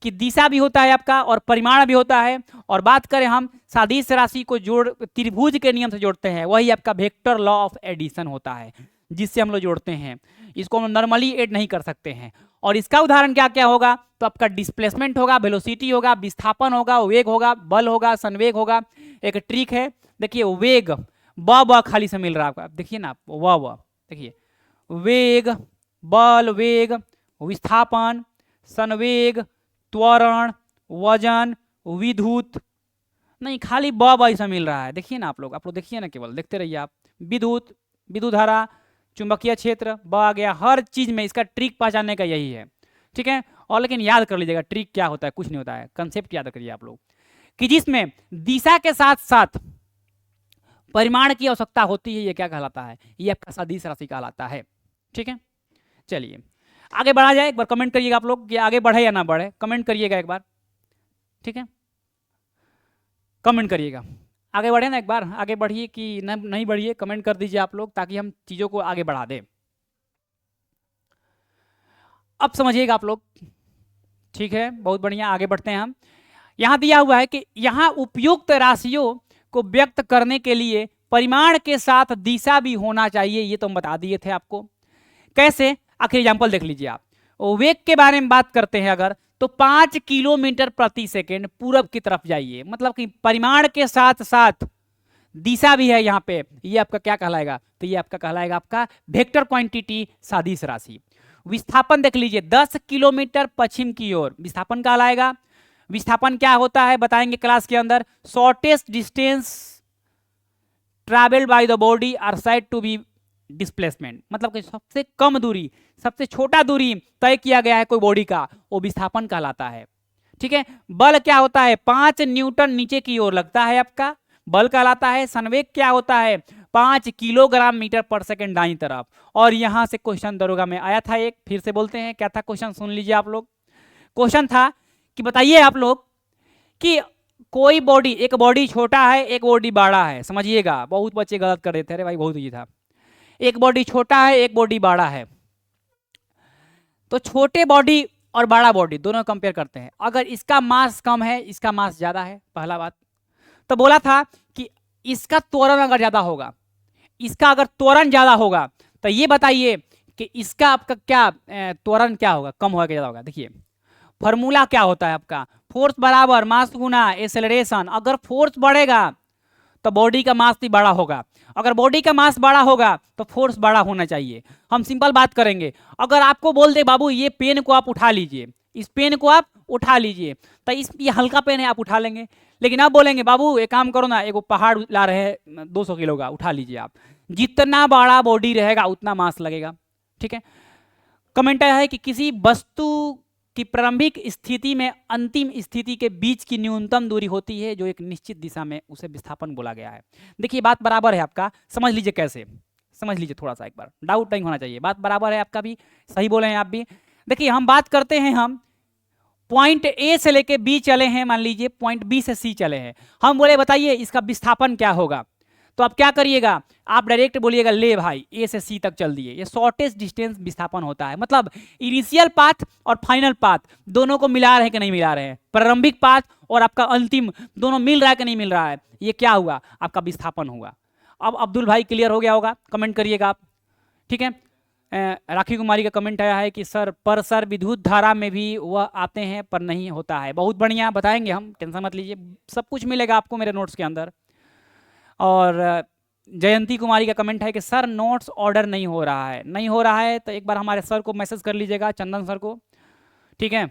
कि दिशा भी होता है आपका और परिमाण भी होता है। और बात करें हम सदिश राशि को जोड़ त्रिभुज के नियम से जोड़ते हैं, वही आपका वेक्टर लॉ ऑफ एडिशन होता है, जिससे हम लोग जोड़ते हैं। इसको हम नॉर्मली ऐड नहीं कर सकते हैं। और इसका उदाहरण क्या क्या होगा, तो आपका डिस्प्लेसमेंट होगा, वेलोसिटी होगा, विस्थापन होगा, वेग होगा, बल होगा, संवेग होगा। एक ट्रिक है, देखिए वेग ब खाली से मिल रहा है आपका, देखिए ना व देखिए वेग, बल, वेग, विस्थापन, संवेग, त्वरण, वजन, विद्युत, नहीं खाली ब ऐसा मिल रहा है। देखिए ना आप लोग देखिए ना, केवल देखते रहिए आप। विद्युत, विद्युत धारा, चुंबकीय क्षेत्र, ब आ गया। हर चीज में इसका ट्रिक पहचानने का यही है। ठीक है, और लेकिन याद कर लीजिएगा ट्रिक क्या होता है, कुछ नहीं होता है, कंसेप्ट याद करिए आप लोग, कि जिसमें दिशा के साथ साथ परिमाण की आवश्यकता होती है, ये क्या कहलाता है, ये आपका सदिश राशि कहलाता है। ठीक है, चलिए आगे बढ़ा जाए। एक बार कमेंट करिएगा आप लोग कि आगे बढ़े या ना बढ़े, कमेंट करिएगा एक बार। ठीक है, कमेंट करिएगा। आगे बढ़े ना, एक बार आगे बढ़िए कि नहीं बढ़िए, कमेंट कर दीजिए आप लोग, ताकि हम चीजों को आगे बढ़ा दें। अब समझिएगा आप लोग। ठीक है, बहुत बढ़िया, आगे बढ़ते हैं हम। यहां दिया हुआ है कि यहां उपयुक्त राशियों को व्यक्त करने के लिए परिमाण के साथ दिशा भी होना चाहिए, ये तो हम बता दिए थे आपको। कैसे, आखिर एग्जांपल देख लीजिए आप। वेग के बारे में बात करते हैं अगर, तो 5 किलोमीटर प्रति सेकेंड पूरब की तरफ जाइए, मतलब कि परिमाण के साथ साथ दिशा भी है यहाँ पे, ये आपका क्या कहलाएगा, तो ये आपका कहलाएगा आपका वेक्टर क्वांटिटी सदिश राशि। विस्थापन देख लीजिए, 10 किलोमीटर पश्चिम की ओर विस्थापन कहलाएगा। विस्थापन क्या होता है बताएंगे क्लास के अंदर, shortest distance travelled by the body are said to be displacement, मतलब कि सबसे कम दूरी, सबसे छोटा दूरी तय किया गया है कोई बॉडी का, वो विस्थापन कहलाता है। ठीक है, बल क्या होता है, 5 न्यूटन नीचे की ओर लगता है, आपका बल कहलाता है। संवेग क्या होता है, 5 किलोग्राम मीटर पर सेकेंड दाईं तरफ। और यहां से क्वेश्चन दरोगा में आया था एक, फिर से बोलते हैं क्या था क्वेश्चन, सुन लीजिए आप लोग। क्वेश्चन था कि बताइए आप लोग कि कोई बॉडी, एक बॉडी छोटा है, एक बॉडी बड़ा है। समझिएगा, बहुत बच्चे गलत कर देते, अरे भाई बहुत ये था, एक बॉडी छोटा है, एक बॉडी बड़ा है। तो छोटे बॉडी और बड़ा बॉडी दोनों कंपेयर करते हैं। अगर इसका मास कम है, इसका मास ज्यादा है, पहला बात। तो बोला था कि इसका त्वरण अगर ज्यादा होगा, इसका अगर त्वरण ज्यादा होगा, तो ये बताइए कि इसका आपका क्या त्वरण क्या होगा, कम होगा कि ज्यादा होगा। देखिए फॉर्मूला क्या होता है आपका, फोर्स बराबर मास गुना एक्सेलरेशन। अगर फोर्स बढ़ेगा तो बॉडी का मास भी बड़ा होगा, अगर बॉडी का मास बड़ा होगा तो फोर्स बड़ा होना चाहिए। हम सिंपल बात करेंगे, अगर आपको बोल दे बाबू ये पेन को आप उठा लीजिए, इस पेन को आप उठा लीजिए, तो ये हल्का पेन है, आप उठा लेंगे। लेकिन आप बोलेंगे बाबू एक काम करो ना, एगो पहाड़ ला रहे हैं 200 किलो का, उठा लीजिए आप, जितना बड़ा बॉडी रहेगा उतना मास लगेगा। ठीक है, कमेंट आया है कि किसी वस्तु की प्रारंभिक स्थिति में अंतिम स्थिति के बीच की न्यूनतम दूरी होती है जो एक निश्चित दिशा में, उसे विस्थापन बोला गया है। देखिए बात बराबर है आपका, समझ लीजिए कैसे, समझ लीजिए थोड़ा सा, एक बार डाउट नहीं होना चाहिए, बात बराबर है आपका भी, सही बोले हैं आप भी। देखिए हम बात करते हैं, हम पॉइंट ए से लेके बी चले हैं, मान लीजिए पॉइंट बी से सी चले हैं, हम बोले बताइए इसका विस्थापन क्या होगा। तो आप क्या करिएगा, आप डायरेक्ट बोलिएगा ले भाई ए से सी तक चल दिए, ये शॉर्टेस्ट डिस्टेंस विस्थापन होता है। मतलब इनिशियल पाथ और फाइनल पाथ दोनों को मिला रहे हैं कि नहीं मिला रहे हैं, प्रारंभिक पाथ और आपका अंतिम दोनों मिल रहा है कि नहीं मिल रहा है, ये क्या हुआ, आपका विस्थापन हुआ। अब अब्दुल भाई क्लियर हो गया होगा, कमेंट करिएगा आप। ठीक है, राखी कुमारी का कमेंट आया है कि सर विद्युत धारा में भी वह आते हैं पर नहीं होता है। बहुत बढ़िया, बताएंगे हम, टेंशन मत लीजिए, सब कुछ मिलेगा आपको मेरे नोट्स के अंदर। और जयंती कुमारी का कमेंट है कि सर नोट्स ऑर्डर नहीं हो रहा है। नहीं हो रहा है तो एक बार हमारे सर को मैसेज कर लीजिएगा, चंदन सर को, ठीक है।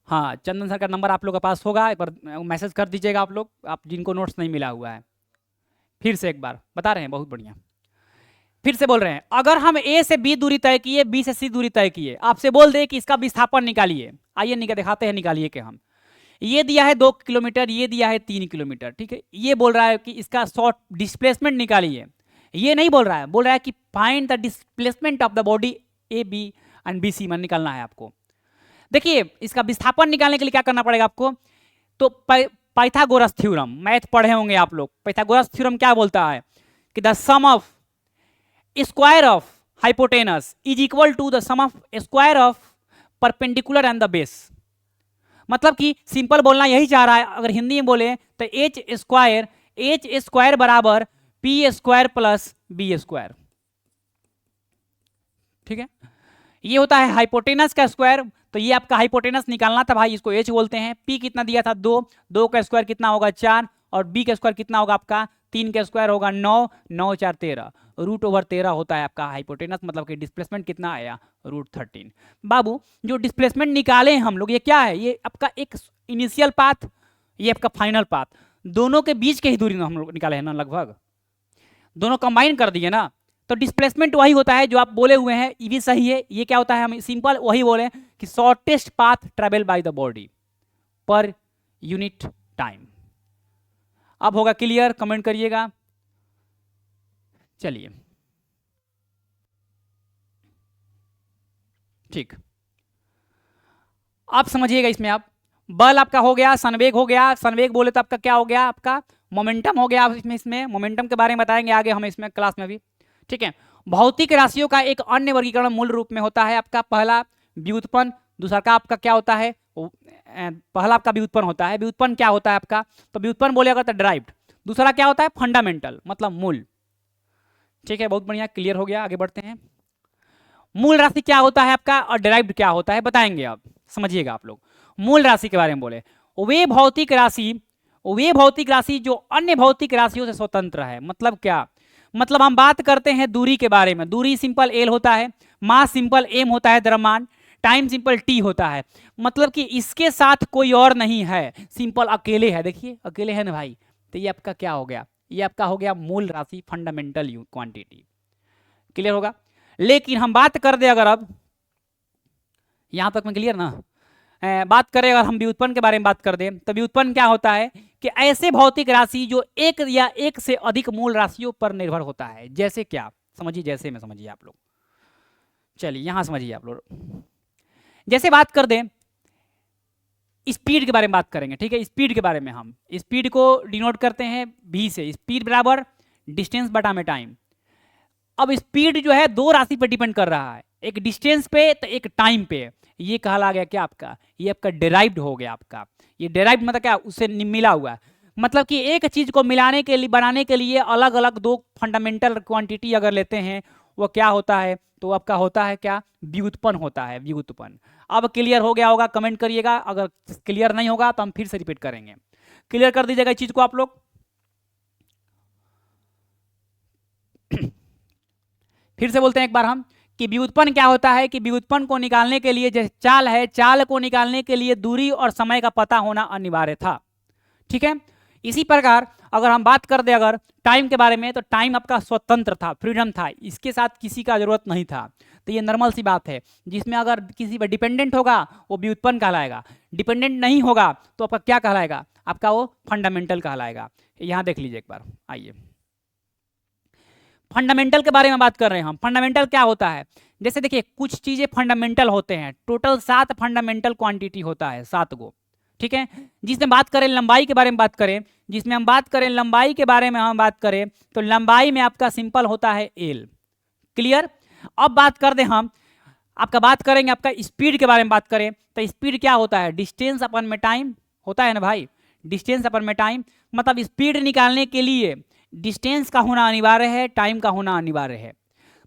हाँ, चंदन सर का नंबर आप लोग के पास होगा, एक बार मैसेज कर दीजिएगा आप लोग, आप जिनको नोट्स नहीं मिला हुआ है। फिर से एक बार बता रहे हैं, बहुत बढ़िया, फिर से बोल रहे हैं, अगर हम ए से बी दूरी तय किए, बी से सी दूरी तय किए, आपसे बोल दे कि इसका विस्थापन निकालिए, आइए दिखाते हैं, निकालिए कि हम, ये दिया है 2 किलोमीटर, ये दिया है 3 किलोमीटर, ठीक है। ये बोल रहा है कि इसका शॉर्ट डिस्प्लेसमेंट निकालिए, ये नहीं बोल रहा है, बोल रहा है कि find the displacement of the body A B and B C में निकालना है आपको। देखिए, इसका विस्थापन निकालने के लिए क्या करना पड़ेगा आपको, तो पाइथागोरस थ्योरम, मैथ पढ़े होंगे आप लोग। पाइथागोरस थ्योरम क्या बोलता है कि the sum of square of hypotenuse is equal to the sum of square of perpendicular and the base. मतलब कि सिंपल बोलना यही चाह रहा है, अगर हिंदी में बोले तो एच स्क्वायर बराबर P square plus B square, ठीक है। ये होता है हाइपोटेनस का स्क्वायर, तो ये आपका हाइपोटेनस निकालना था भाई, इसको एच बोलते हैं। पी कितना दिया था 2, 2 का स्क्वायर कितना होगा 4, और बी का स्क्वायर कितना होगा आपका 3 का स्क्वायर होगा 9, 9 4 13, √13 होता है आपका हाइपोटेनस, मतलब कि डिस्प्लेसमेंट कितना आया √13। बाबू जो डिस्प्लेसमेंट निकाले हम लोग, ये क्या है, ये आपका एक इनिशियल पाथ, ये आपका फाइनल पाथ, दोनों के बीच के ही दूरी हम लोग निकाले हैं ना, लगभग दोनों कंबाइन कर दिए ना, तो डिस्प्लेसमेंट वही होता है जो आप बोले हुए हैं, ये भी सही है। ये क्या होता है, हम सिंपल वही बोले कि shortest path travel by the body per unit time. अब होगा क्लियर, कमेंट करिएगा। चलिए ठीक, आप समझिएगा इसमें, आप बल आपका हो गया, संवेग हो गया, संवेग बोले तो आपका क्या हो गया, आपका मोमेंटम हो गया। आप इसमें मोमेंटम के बारे में बताएंगे आगे हम इसमें क्लास में भी, ठीक है। भौतिक राशियों का एक अन्य वर्गीकरण मूल रूप में होता है आपका पहला व्युत्पन्न, दूसरा का आपका क्या होता है, पहला आपका व्युत्पन्न होता है। व्युत्पन्न क्या होता है आपका, तो व्युत्पन्न बोले अगर तो डिराइव्ड, दूसरा क्या होता है फंडामेंटल, मतलब मूल, ठीक है। बहुत बढ़िया, क्लियर हो गया, आगे बढ़ते हैं। मूल राशि क्या होता है आपका और डिराइव्ड क्या होता है बताएंगे, आप समझिएगा आप लोग। मूल राशि के बारे में बोले, वे भौतिक राशि जो अन्य भौतिक राशियों से स्वतंत्र है। मतलब क्या, मतलब हम बात करते हैं दूरी के बारे में, दूरी सिंपल एल होता है, मास सिंपल एम होता है द्रव्यमान, टाइम सिंपल टी होता है। मतलब कि इसके साथ कोई और नहीं है, सिंपल अकेले है। देखिए अकेले है ना भाई, तो ये आपका क्या हो गया, ये आपका हो गया मूल राशि, फंडामेंटल क्वांटिटी। क्लियर होगा। लेकिन हम बात कर दे अगर, अब यहां तक में क्लियर ना, बात करें अगर हम व्युत्पन्न के बारे में बात कर दें, तो व्युत्पन्न क्या होता है कि ऐसे भौतिक राशि जो एक या एक से अधिक मूल राशियों पर निर्भर होता है। जैसे क्या, समझिए, जैसे में समझिए आप लोग, चलिए यहां समझिए आप लोग। जैसे बात कर दें स्पीड के बारे में बात करेंगे, ठीक है। स्पीड के बारे में, हम स्पीड को डिनोट करते हैं v से, स्पीड बराबर डिस्टेंस बटा में टाइम। अब स्पीड जो है दो राशि पर डिपेंड कर रहा है, एक डिस्टेंस पे तो एक टाइम पे। ये कहला गया क्या आपका, ये आपका डेराइव्ड हो गया आपका। ये डेराइव्ड मतलब क्या, उससे मिला हुआ है। मतलब कि एक चीज को मिलाने के लिए, बनाने के लिए अलग अलग दो फंडामेंटल क्वांटिटी अगर लेते हैं, वो क्या होता है, तो आपका होता है क्या, व्युत्पन्न होता है, व्युत्पन्न। अब क्लियर हो गया होगा, कमेंट करिएगा। अगर क्लियर नहीं होगा तो हम फिर से रिपीट करेंगे। क्लियर कर दीजिएगा इस चीज को आप लोग। फिर से बोलते हैं एक बार हम कि व्युत्पन्न क्या होता है, कि व्युत्पन्न को निकालने के लिए, जैसे चाल है, चाल को निकालने के लिए दूरी और समय का पता होना अनिवार्य था, ठीक है। इसी प्रकार अगर हम बात कर दे अगर टाइम के बारे में, तो टाइम आपका स्वतंत्र था, फ्रीडम था, इसके साथ किसी का जरूरत नहीं था। तो ये नॉर्मल सी बात है, जिसमें अगर किसी पर डिपेंडेंट होगा वो व्युत्पन्न कहलाएगा, डिपेंडेंट नहीं होगा तो आपका क्या कहलाएगा, आपका वो फंडामेंटल कहलाएगा। यहां देख लीजिए एक बार, आइए फंडामेंटल के बारे में बात कर रहे हैं हम। फंडामेंटल क्या होता है, जैसे देखिए कुछ चीजें फंडामेंटल होते हैं, टोटल 7 फंडामेंटल क्वांटिटी होता है, 7 गो, ठीक है। जिसमें बात करें लंबाई के बारे में बात करें, जिसमें हम बात करें लंबाई के बारे में हम बात करें, तो लंबाई में आपका सिंपल होता है एल। क्लियर। अब बात कर दें हम, आपका बात करेंगे आपका स्पीड के बारे में बात करें, तो स्पीड क्या होता है, डिस्टेंस अपन में टाइम होता है ना भाई, डिस्टेंस अपन में टाइम। मतलब स्पीड निकालने के लिए डिस्टेंस का होना अनिवार्य है, टाइम का होना अनिवार्य है।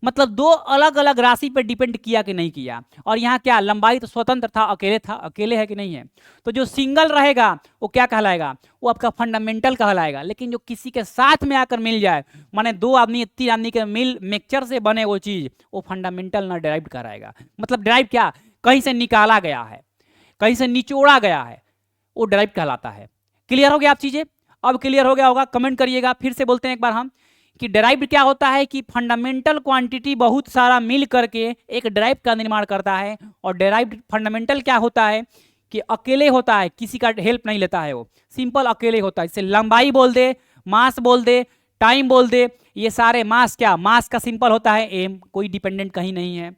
मतलब दो अलग अलग राशि पर डिपेंड किया कि नहीं किया। और यहाँ क्या लंबाई तो स्वतंत्र था, अकेले था, अकेले है कि नहीं है। तो जो सिंगल रहेगा वो क्या कहलाएगा, वो आपका फंडामेंटल कहलाएगा। लेकिन जो किसी के साथ में आकर मिल जाए, माने दो आदमी तीन आदमी के मिल मिक्सचर से बने वो चीज, वो फंडामेंटल ना डिराइव्ड कहलाएगा। मतलब डिराइव क्या, कहीं से निकाला गया है, कहीं से निचोड़ा गया है, वो डिराइव कहलाता है। क्लियर हो गया आप चीजें? अब क्लियर हो गया होगा, कमेंट करिएगा। फिर से बोलते हैं एक बार हम कि डिराइव्ड क्या होता है कि फंडामेंटल क्वांटिटी बहुत सारा मिल करके एक डिराइव का निर्माण करता है। और डिराइव्ड फंडामेंटल क्या होता है कि अकेले होता है, किसी का हेल्प नहीं लेता है, वो सिंपल अकेले होता है। जैसे लंबाई बोल दे, मास बोल दे, टाइम बोल दे, ये सारे मास क्या, मास का सिंपल होता है एम, कोई डिपेंडेंट कहीं नहीं है।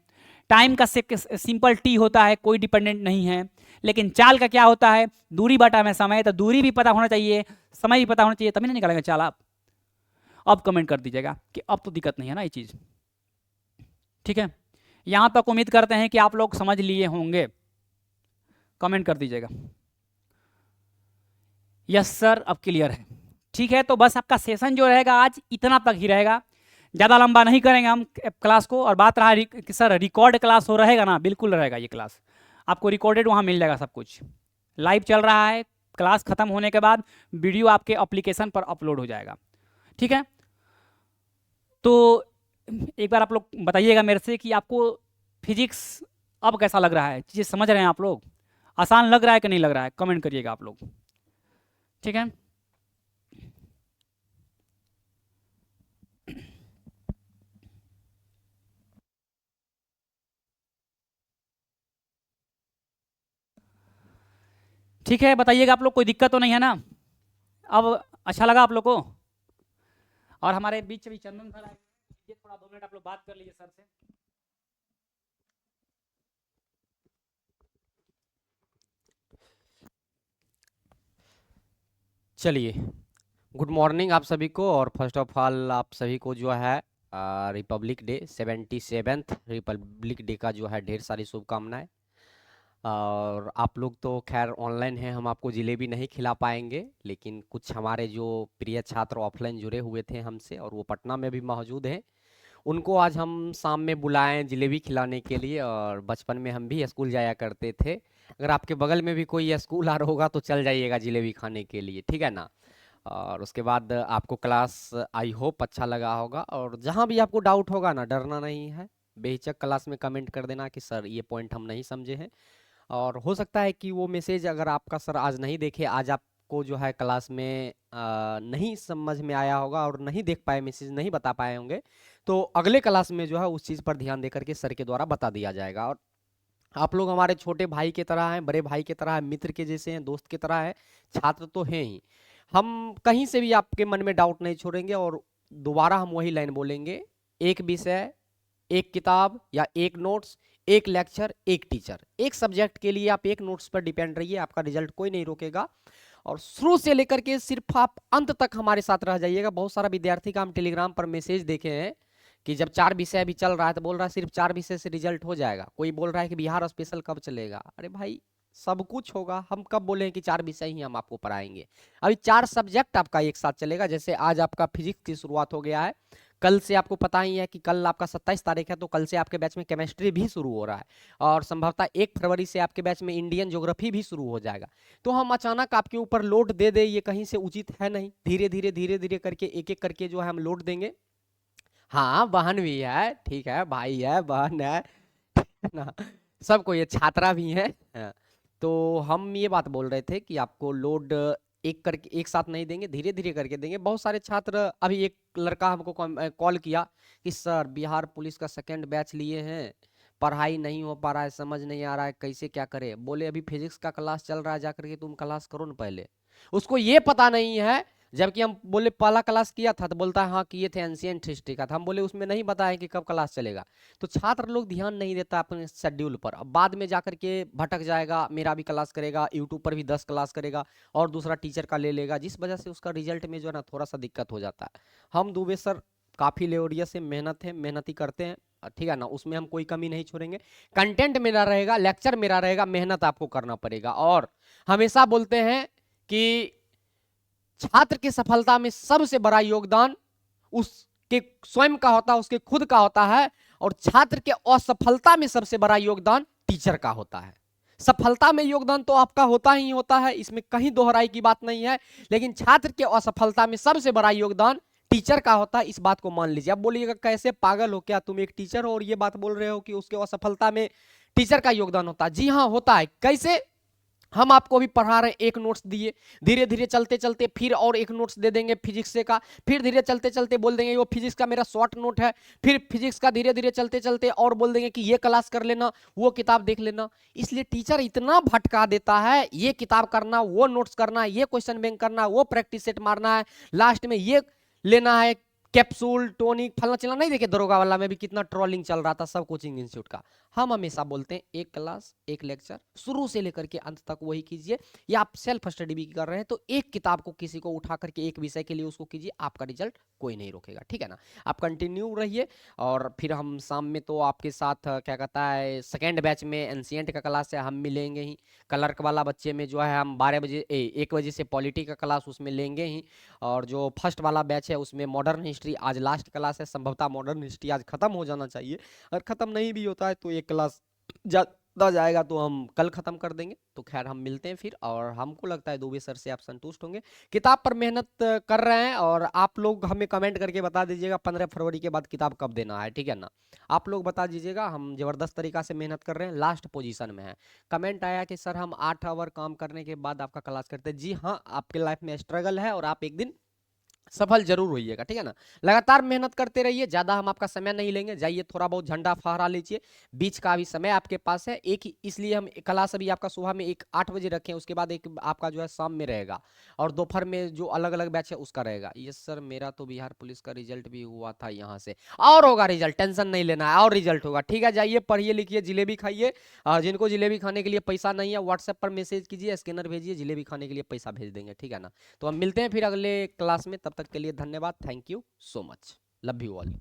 टाइम का सिंपल टी होता है, कोई डिपेंडेंट नहीं है। लेकिन चाल का क्या होता है, दूरी बटा में समय, तो दूरी भी पता होना चाहिए, समय भी पता होना चाहिए, तभी ना निकालेंगे चाल आप। अब कमेंट कर दीजिएगा कि अब तो दिक्कत नहीं है ना ये चीज। ठीक है, यहां तक उम्मीद करते हैं कि आप लोग समझ लिए होंगे। कमेंट कर दीजिएगा यस सर, अब क्लियर है। ठीक है, तो बस आपका सेशन जो रहेगा आज इतना तक ही रहेगा, ज़्यादा लंबा नहीं करेंगे हम क्लास को। और बात रहा कि सर रिकॉर्ड क्लास हो रहेगा ना, बिल्कुल रहेगा ये क्लास, आपको रिकॉर्डेड वहाँ मिल जाएगा सब कुछ। लाइव चल रहा है, क्लास खत्म होने के बाद वीडियो आपके एप्लीकेशन पर अपलोड हो जाएगा। ठीक है, तो एक बार आप लोग बताइएगा मेरे से कि आपको फिजिक्स अब कैसा लग रहा है, चीज़ें समझ रहे हैं आप लोग, आसान लग रहा है कि नहीं लग रहा है, कमेंट करिएगा आप लोग। ठीक है, ठीक है, बताइएगा आप लोग, कोई दिक्कत तो नहीं है ना? अब अच्छा लगा आप लोग को? और हमारे बीच भी चंदन सर आए, थोड़ा 2 मिनट आप लोग बात कर लीजिए सर से। चलिए, गुड मॉर्निंग आप सभी को। और फर्स्ट ऑफ ऑल आप सभी को जो है Republic day 77th Republic day का जो है ढेर सारी शुभकामनाएं। और आप लोग तो खैर ऑनलाइन हैं, हम आपको जिलेबी नहीं खिला पाएंगे, लेकिन कुछ हमारे जो प्रिय छात्र ऑफलाइन जुड़े हुए थे हमसे और वो पटना में भी मौजूद हैं, उनको आज हम शाम में बुलाएं जिलेबी खिलाने के लिए। और बचपन में हम भी स्कूल जाया करते थे, अगर आपके बगल में भी कोई स्कूल आ रहा होगा तो चल जाइएगा जिलेबी खाने के लिए, ठीक है ना। और उसके बाद आपको क्लास आई होप अच्छा लगा होगा। और जहाँ भी आपको डाउट होगा ना, डरना नहीं है, बेहिचक क्लास में कमेंट कर देना कि सर ये पॉइंट हम नहीं समझे हैं। और हो सकता है कि वो मैसेज अगर आपका सर आज नहीं देखे, आज आपको जो है क्लास में नहीं समझ में आया होगा और नहीं देख पाए, मैसेज नहीं बता पाए होंगे, तो अगले क्लास में जो है उस चीज़ पर ध्यान दे करके सर के द्वारा बता दिया जाएगा। और आप लोग हमारे छोटे भाई की तरह हैं, बड़े भाई की तरह हैं, मित्र के जैसे हैं, दोस्त की तरह हैं, छात्र तो हैं ही। हम कहीं से भी आपके मन में डाउट नहीं छोड़ेंगे। और दोबारा हम वही लाइन बोलेंगे, एक विषय, एक किताब या एक नोट्स, एक लेक्चर, एक टीचर। एक सब्जेक्ट के लिए आप एक नोट्स पर डिपेंड रहिए, आपका रिजल्ट कोई नहीं रोकेगा। और शुरू से लेकर के सिर्फ आप अंत तक हमारे साथ रह जाइएगा। बहुत सारा विद्यार्थी का हम टेलीग्राम पर मैसेज देखे हैं कि जब 4 विषय अभी चल रहा है तो बोल रहा है सिर्फ 4 विषय से रिजल्ट हो जाएगा। कोई बोल रहा है कि बिहार स्पेशल कब चलेगा। अरे भाई, सब कुछ होगा। हम कब बोले हैं कि 4 विषय ही हम आपको पढ़ाएंगे? अभी 4 सब्जेक्ट आपका एक साथ चलेगा। जैसे आज आपका फिजिक्स की शुरुआत हो गया है, कल से आपको पता ही है कि कल आपका 27 तारीख है, तो कल से आपके बैच में केमिस्ट्री भी शुरू हो रहा है। और संभवतः 1 फरवरी से आपके बैच में इंडियन ज्योग्राफी भी शुरू हो जाएगा। तो हम अचानक आपके ऊपर लोड दे दे, ये कहीं से उचित है नहीं। धीरे धीरे करके एक एक करके जो है हम लोड देंगे। हाँ, बहन भी है, ठीक है, भाई है, बहन है ना, सबको, ये छात्रा भी है। हाँ, तो हम ये बात बोल रहे थे कि आपको लोड एक करके एक साथ नहीं देंगे, धीरे धीरे करके देंगे। बहुत सारे छात्र, अभी एक लड़का हमको कॉल किया कि सर बिहार पुलिस का सेकंड बैच लिए हैं, पढ़ाई नहीं हो पा रहा है, समझ नहीं आ रहा है, कैसे क्या करे। बोले अभी फिजिक्स का क्लास चल रहा है, जा करके तुम क्लास करो ना पहले। उसको ये पता नहीं है, जबकि हम बोले पहला क्लास किया था, तो बोलता है हाँ किए थे, एंशियंट हिस्ट्री का था। हम बोले उसमें नहीं बताया कि कब क्लास चलेगा। तो छात्र लोग ध्यान नहीं देता अपने शेड्यूल पर, अब बाद में जाकर के भटक जाएगा। मेरा भी क्लास करेगा, यूट्यूब पर भी 10 क्लास करेगा और दूसरा टीचर का ले लेगा, जिस वजह से उसका रिजल्ट में जो है ना थोड़ा सा दिक्कत हो जाता है। हम दुबे सर काफ़ी लेवरिया से मेहनत है, मेहनती करते हैं, ठीक है ना, उसमें हम कोई कमी नहीं छोड़ेंगे। कंटेंट मेरा रहेगा, लेक्चर मेरा रहेगा, मेहनत आपको करना पड़ेगा। और हमेशा बोलते हैं कि छात्र की सफलता में सबसे बड़ा योगदान उस के स्वयं का होता है, उसके खुद का होता है, और छात्र के असफलता में सबसे बड़ा योगदान टीचर का होता है। सफलता में योगदान तो आपका होता ही होता है, इसमें कहीं दोहराई की बात नहीं है, लेकिन छात्र के असफलता में सबसे बड़ा योगदान टीचर का होता है, इस बात को मान लीजिए। अब बोलिएगा कैसे, पागल हो क्या तुम, एक टीचर हो और ये बात बोल रहे हो कि उसके असफलता में टीचर का योगदान होता है? जी हाँ होता है। कैसे? हम आपको अभी पढ़ा रहे हैं, एक नोट्स दिए, धीरे धीरे चलते चलते फिर और एक नोट्स दे देंगे फिजिक्स से का, फिर धीरे चलते चलते बोल देंगे वो फिजिक्स का मेरा शॉर्ट नोट है, फिर फिजिक्स का धीरे धीरे चलते चलते और बोल देंगे कि ये क्लास कर लेना, वो किताब देख लेना। इसलिए टीचर इतना भटका देता है, ये किताब करना, वो नोट्स करना, ये क्वेश्चन बैंक करना, वो प्रैक्टिस सेट मारना है, लास्ट में ये लेना है, कैप्सूल टॉनिक फलना चलना। नहीं देखे दरोगा वाला में भी कितना ट्रोलिंग चल रहा था सब कोचिंग इंस्टीट्यूट का। हम हमेशा बोलते हैं एक क्लास एक लेक्चर शुरू से लेकर के अंत तक वही कीजिए, या आप सेल्फ स्टडी भी कर रहे हैं तो एक किताब को किसी को उठा करके एक विषय के लिए उसको कीजिए, आपका रिजल्ट कोई नहीं रोकेगा, ठीक है ना। आप कंटिन्यू रहिए, और फिर हम शाम में तो आपके साथ क्या कहता है सेकेंड बैच में एंशिएंट का क्लास है, हम मिलेंगे ही। क्लर्क वाला बच्चे में जो है हम 12 बजे 1 बजे से पॉलिटी का क्लास उसमें लेंगे ही, और जो फर्स्ट वाला बैच है उसमें मॉडर्न हिस्ट्री आज लास्ट क्लास है, संभवतः मॉडर्न हिस्ट्री आज खत्म हो जाना चाहिए, अगर खत्म नहीं भी होता है तो एक क्लास ज़्यादा जाएगा तो हम कल खत्म कर देंगे। तो खैर हम मिलते हैं फिर, और हमको लगता है दुबे सर से आप संतुष्ट होंगे। किताब पर मेहनत कर रहे हैं, और आप लोग हमें कमेंट करके बता दीजिएगा 15 फरवरी के बाद किताब कब देना है, ठीक है ना। आप लोग बता दीजिएगा, हम ज़बरदस्त तरीका से मेहनत कर रहे हैं, लास्ट पोजीशन में है। कमेंट आया कि सर हम 8 आवर काम करने के बाद आपका क्लास करते हैं। जी हाँ, आपके लाइफ में स्ट्रगल है और आप एक दिन सफल जरूर होइएगा, ठीक है ना। लगातार मेहनत करते रहिए, ज्यादा हम आपका समय नहीं लेंगे, जाइए थोड़ा बहुत झंडा फहरा लीजिए, बीच का भी समय आपके पास है एक ही, इसलिए हम क्लास अभी आपका सुबह में एक 8 बजे रखें, उसके बाद एक आपका जो है शाम में रहेगा, और दोपहर में जो अलग अलग बैच है उसका रहेगा। यस सर, मेरा तो बिहार पुलिस का रिजल्ट भी हुआ था यहाँ से, और होगा रिजल्ट, टेंशन नहीं लेना है, और रिजल्ट होगा, ठीक है। जाइए पढ़िए लिखिए, जिलेबी खाइए, और जिनको जिलेबी खाने के लिए पैसा नहीं है व्हाट्सएप पर मैसेज कीजिए, स्कैनर भेजिए, जिलेबी खाने के लिए पैसा भेज देंगे, ठीक है ना। तो हम मिलते हैं फिर अगले क्लास में, तब तक के लिए धन्यवाद, thank you so much, love you all.